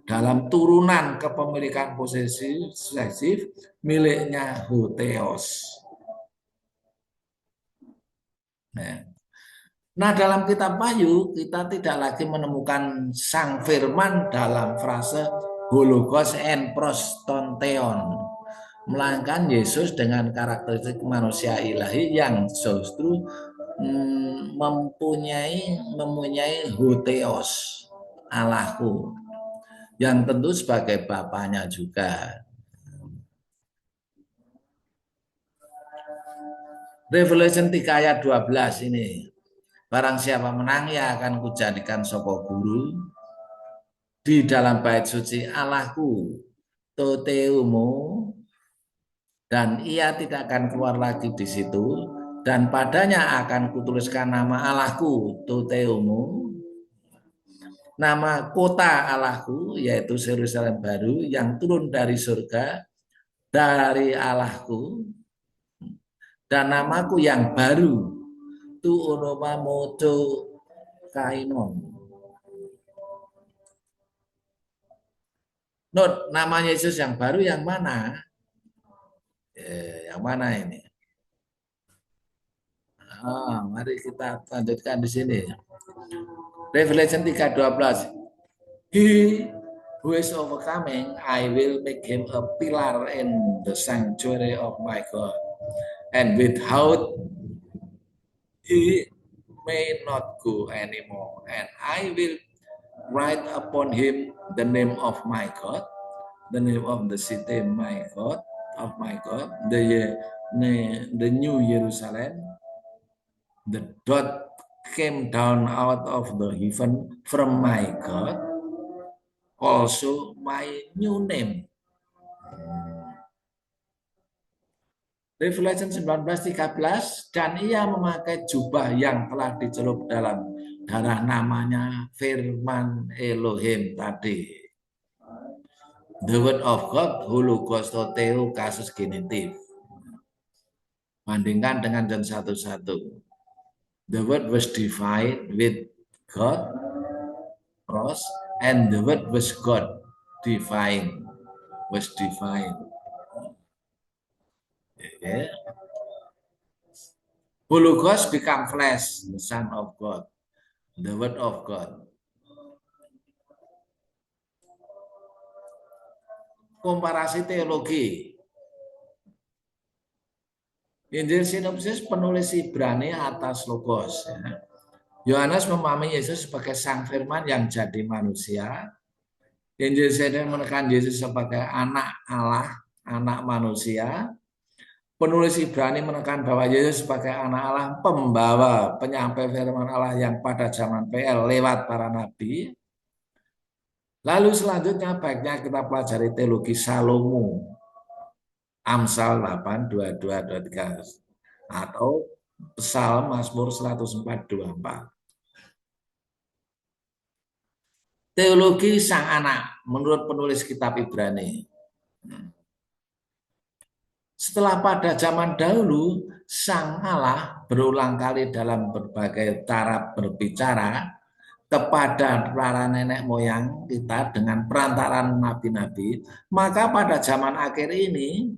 dalam turunan kepemilikan posesif miliknya hotheos. Nah, dalam kitab Wahyu kita tidak lagi menemukan sang firman dalam frase hologos en prostonteon, melainkan Yesus dengan karakteristik manusia ilahi yang justru mempunyai hotheos, Allahku, yang tentu sebagai bapaknya juga. Revelation 3 ayat 12 ini. Barang siapa menang, ia akan kujadikan sapa guru di dalam bait suci Allahku, toteumu, dan ia tidak akan keluar lagi di situ, dan padanya akan kutuliskan nama Allahku, toteumu, nama kota Allahku, yaitu Yerusalem baru yang turun dari surga dari Allahku, dan namaku yang baru, tu onoma moto kainon. Not, nama Yesus yang baru yang mana? Yang mana ini? Mari kita lanjutkan di sini. Revelation 3:12. He who is overcoming, I will make him a pillar in the sanctuary of my God. And without he may not go anymore. And I will write upon him the name of my God, the name of the city my God, of my God, the new Jerusalem, the dot came down out of the heaven from my God, also my new name. Revelation 19:13, dan ia memakai jubah yang telah dicelup dalam darah namanya Firman Elohim tadi. The word of God, hologostoteo, kasus genitif. Bandingkan dengan John 1:1. The word was divine with God, cross, and the word was God, divine, was divine. Okay. Hologos become flesh, the Son of God, the Word of God. Komparasi teologi. Injil sinopsis penulis Ibrani atas Logos. Yohanes memahami Yesus sebagai sang firman yang jadi manusia. Injil sinopsis menekan Yesus sebagai anak Allah, anak manusia. Penulis Ibrani menekan bahwa Yesus sebagai anak Allah, pembawa, penyampai firman Allah yang pada zaman PL lewat para nabi. Lalu selanjutnya baiknya kita pelajari teologi Salomo, Amsal 8, 22, 23, atau Psalm Mazmur 104, 24. Teologi sang anak menurut penulis kitab Ibrani. Setelah pada zaman dahulu, sang Allah berulang kali dalam berbagai cara berbicara kepada para nenek moyang kita dengan perantaraan nabi-nabi, maka pada zaman akhir ini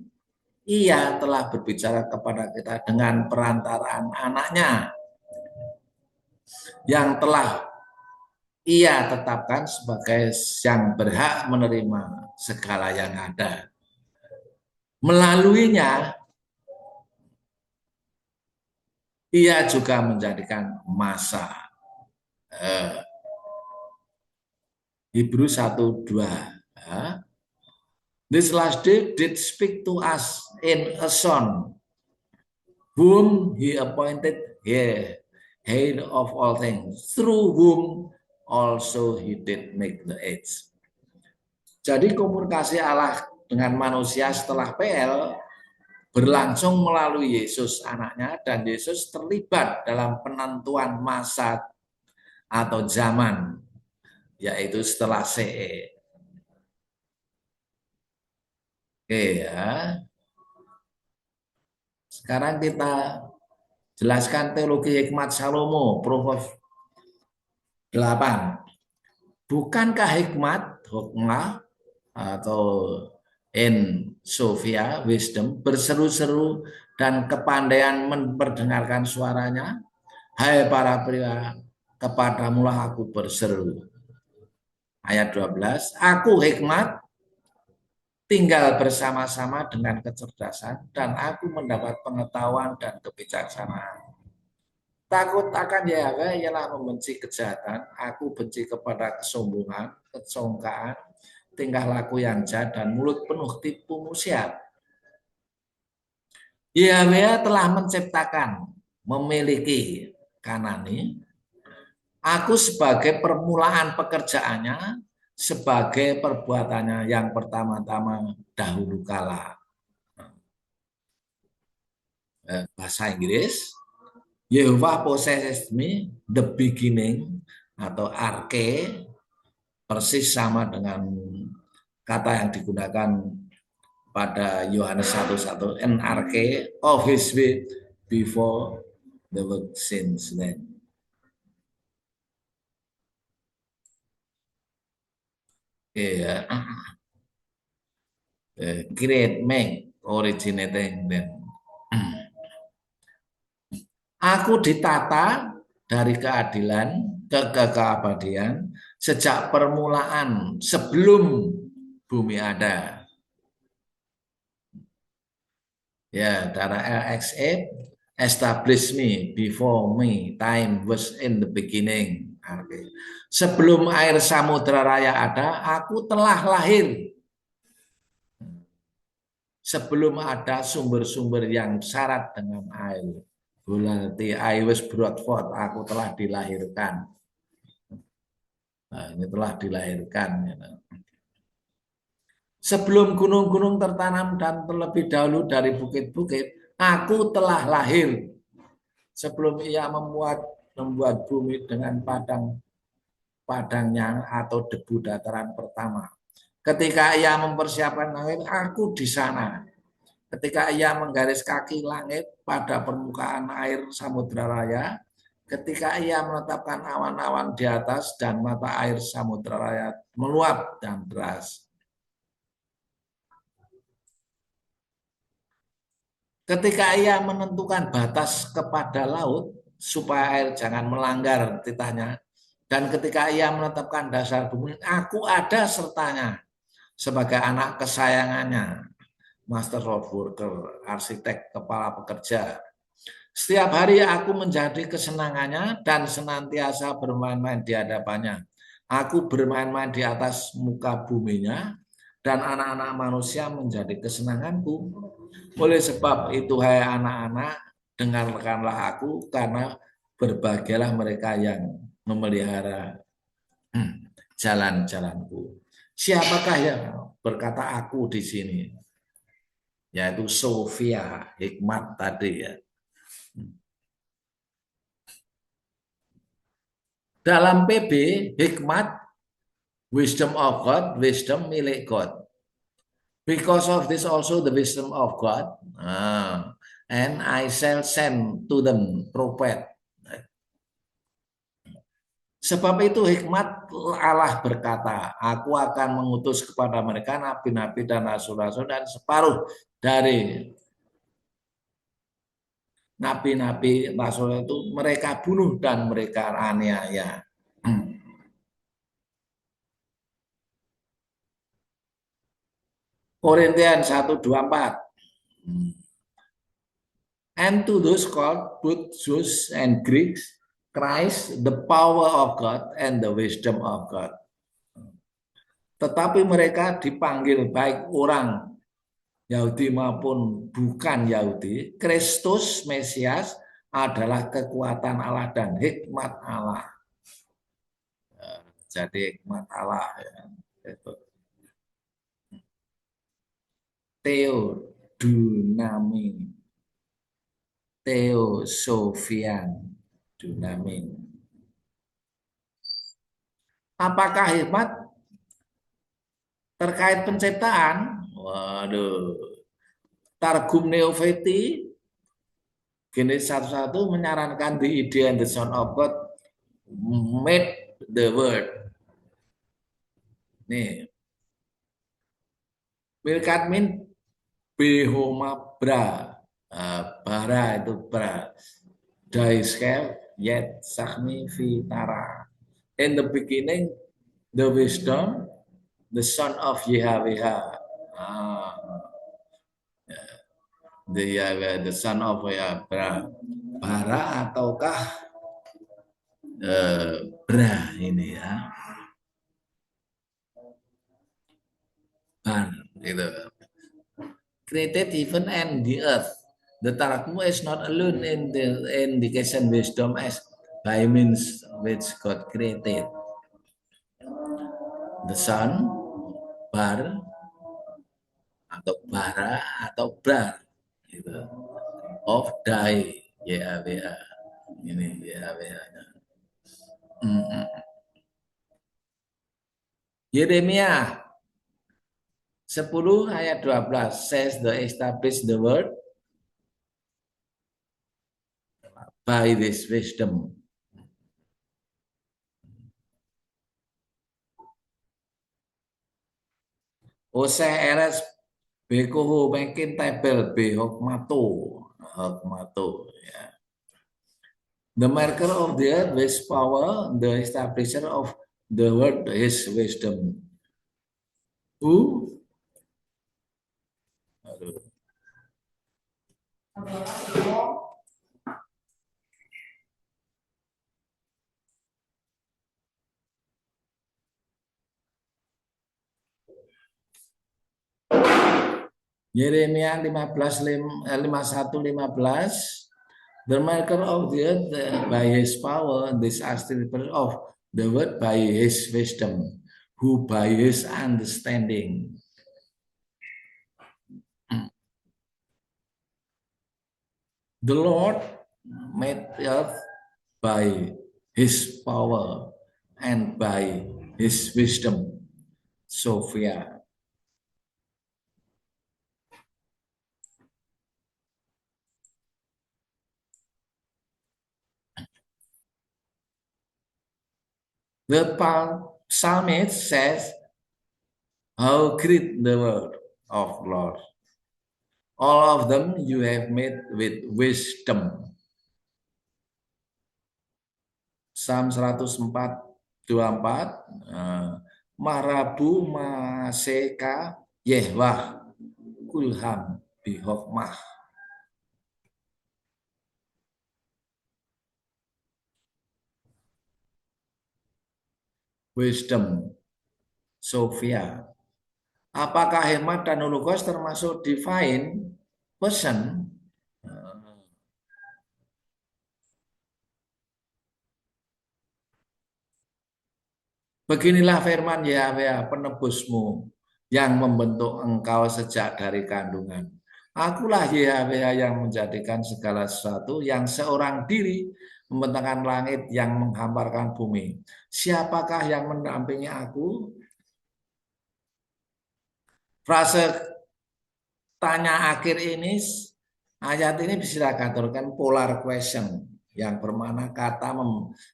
ia telah berbicara kepada kita dengan perantaraan anaknya yang telah ia tetapkan sebagai yang berhak menerima segala yang ada. Melaluinya, ia juga menjadikan masa. Hebrew 1:2. This last day did speak to us in a son, whom he appointed head of all things, through whom also he did make the age. Jadi komunikasi Allah dengan manusia setelah PL berlangsung melalui Yesus anaknya, dan Yesus terlibat dalam penentuan masa atau zaman, yaitu setelah CE. Oke ya. Sekarang kita jelaskan teologi hikmat Salomo, Proverbs 8. Bukankah hikmat, hikmah atau in Sophia, wisdom, berseru-seru dan kepandaian memperdengarkan suaranya? Hai para pria, kepadamulah aku berseru. Ayat 12, aku hikmat, tinggal bersama-sama dengan kecerdasan, dan aku mendapat pengetahuan dan kebijaksanaan. Takut akan Yahweh ialah membenci kejahatan, aku benci kepada kesombongan, kecongkaan, tingkah laku yang jahat, dan mulut penuh tipu musyiat. Yahweh telah menciptakan, memiliki Kanani, aku sebagai permulaan pekerjaannya, sebagai perbuatannya yang pertama-tama dahulu kala. Bahasa Inggris, Yehovah possesses me, the beginning, atau arche, persis sama dengan kata yang digunakan pada Yohanes 1:1, an arche of his way before the world since then. Create, make, originating, then. Aku ditata dari keadilan ke keabadian sejak permulaan sebelum bumi ada. Ya, darah LXA, establish me before me, time was in the beginning. Sebelum air samudra raya ada, aku telah lahir. Sebelum ada sumber-sumber yang syarat dengan air. Berarti I was brought forth, aku telah dilahirkan. Nah, ini telah dilahirkan. Sebelum gunung-gunung tertanam dan terlebih dahulu dari bukit-bukit, aku telah lahir. Sebelum ia membuat bumi dengan padangnya atau debu dataran pertama. Ketika ia mempersiapkan langit, aku di sana. Ketika ia menggaris kaki langit pada permukaan air samudra raya, ketika ia menetapkan awan-awan di atas dan mata air samudra raya meluap dan deras. Ketika ia menentukan batas kepada laut, supaya air jangan melanggar titahnya, dan ketika ia menetapkan dasar bumi, aku ada sertanya sebagai anak kesayangannya, master of worker, arsitek, kepala pekerja. Setiap hari aku menjadi kesenangannya dan senantiasa bermain-main di hadapannya. Aku bermain-main di atas muka buminya dan anak-anak manusia menjadi kesenanganku. Oleh sebab itu, hai anak-anak, dengarkanlah aku, karena berbahagialah mereka yang memelihara jalan-jalanku. Siapakah yang berkata aku di sini? Yaitu Sofia, hikmat tadi ya. Dalam PB, hikmat, wisdom of God, wisdom milik God. Because of this also the wisdom of God, and I shall send to them prophet. Sebab itu hikmat Allah berkata, aku akan mengutus kepada mereka nabi-nabi dan rasul-rasul, dan separuh dari nabi-nabi rasul itu mereka bunuh dan mereka aniaya. Korintian 1:24. And to those called, both Jews and Greeks, Christ, the power of God and the wisdom of God. Tetapi mereka dipanggil baik orang Yahudi maupun bukan Yahudi, Kristus Mesias adalah kekuatan Allah dan hikmat Allah. Jadi hikmat Allah ya. Itu. Theodunamin, Theosofian, dunamin. Apakah hikmat terkait penciptaan? Waduh. Targum Neofiti Genesis 1:1 menyarankan the idea and the son of God made the word. Nih, Milkatmin Behoma Bra, bara itu bra, Daiskel yet Sakmi Vitara. In the beginning, the wisdom, the son of Yahweh, the Yahweh, the son of Yahweh, bara ataukah bra ini ya, bar gitu. Created heaven and the earth. The Tarakmu is not alone in the indication wisdom as by means which God created. The sun, bar, atau bara, atau bra, gitu. Of die, YHWH. Ini YHWH. Yeremia 10 ayat 12 says the establish the word by this wisdom. Hosea eres bekoho mungkin tabel behokmato, hokmato ya. The marker of the earth with power, the establisher of the world is wisdom. Who? Aduh. Yeremia 51:15. The marker of the earth by his power, this establisher of the word by his wisdom, who by his understanding. The Lord made earth by his power and by his wisdom. Sophia. The psalmist says, how great the word of Lord. All of them you have made with wisdom. Psalm 104:24. Marabu maseka yehwah kulham bihokmah. Wisdom, Sophia. Apakah hemat dan Hologos termasuk divine person? Beginilah firman Yahweh penebusmu yang membentuk engkau sejak dari kandungan. Akulah Yahweh yang menjadikan segala sesuatu yang seorang diri membentangkan langit yang menghamparkan bumi. Siapakah yang mendampingi aku? Frase tanya akhir ini, ayat ini bisa dikategorikan polar question yang bermakna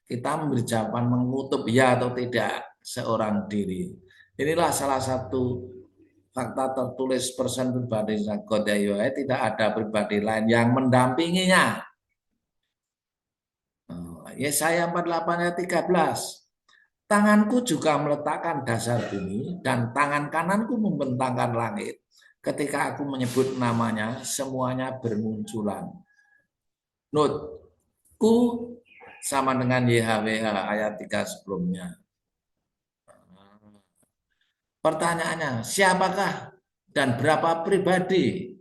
kita memberi jawaban mengutup ya atau tidak seorang diri. Inilah salah satu fakta tertulis persen pribadi Godaya, tidak ada pribadi lain yang mendampinginya. Yesaya 48 ayat 13. Tanganku juga meletakkan dasar bumi dan tangan kananku membentangkan langit. Ketika aku menyebut namanya, semuanya bermunculan. Note, ku sama dengan YHWH ayat 3 sebelumnya. Pertanyaannya, siapakah dan berapa pribadi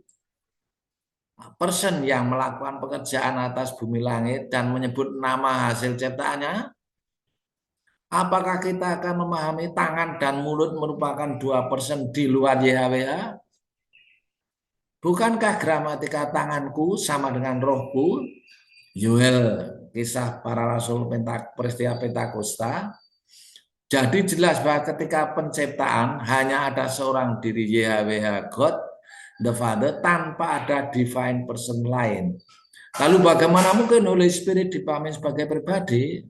person yang melakukan pekerjaan atas bumi langit dan menyebut nama hasil ciptaannya? Apakah kita akan memahami tangan dan mulut merupakan dua person di luar YHWH? Bukankah gramatika tanganku sama dengan rohku? Yoel, kisah para rasul peristiwa Pentakosta. Jadi jelas bahwa ketika penciptaan hanya ada seorang diri YHWH God, the Father, tanpa ada divine person lain. Lalu bagaimana mungkin Holy Spirit dipahami sebagai pribadi?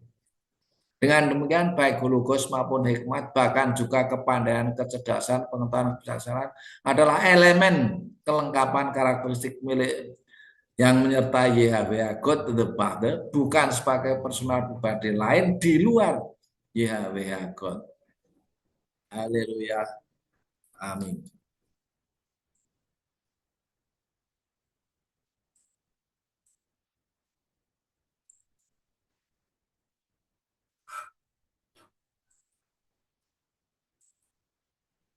Dengan demikian baik Hologos maupun hikmat, bahkan juga kepandaian, kecerdasan, pengetahuan, kebijaksanaan adalah elemen kelengkapan karakteristik milik yang menyertai YHWH God the Father, bukan sebagai personal pribadi lain di luar YHWH God. Haleluya. Amin.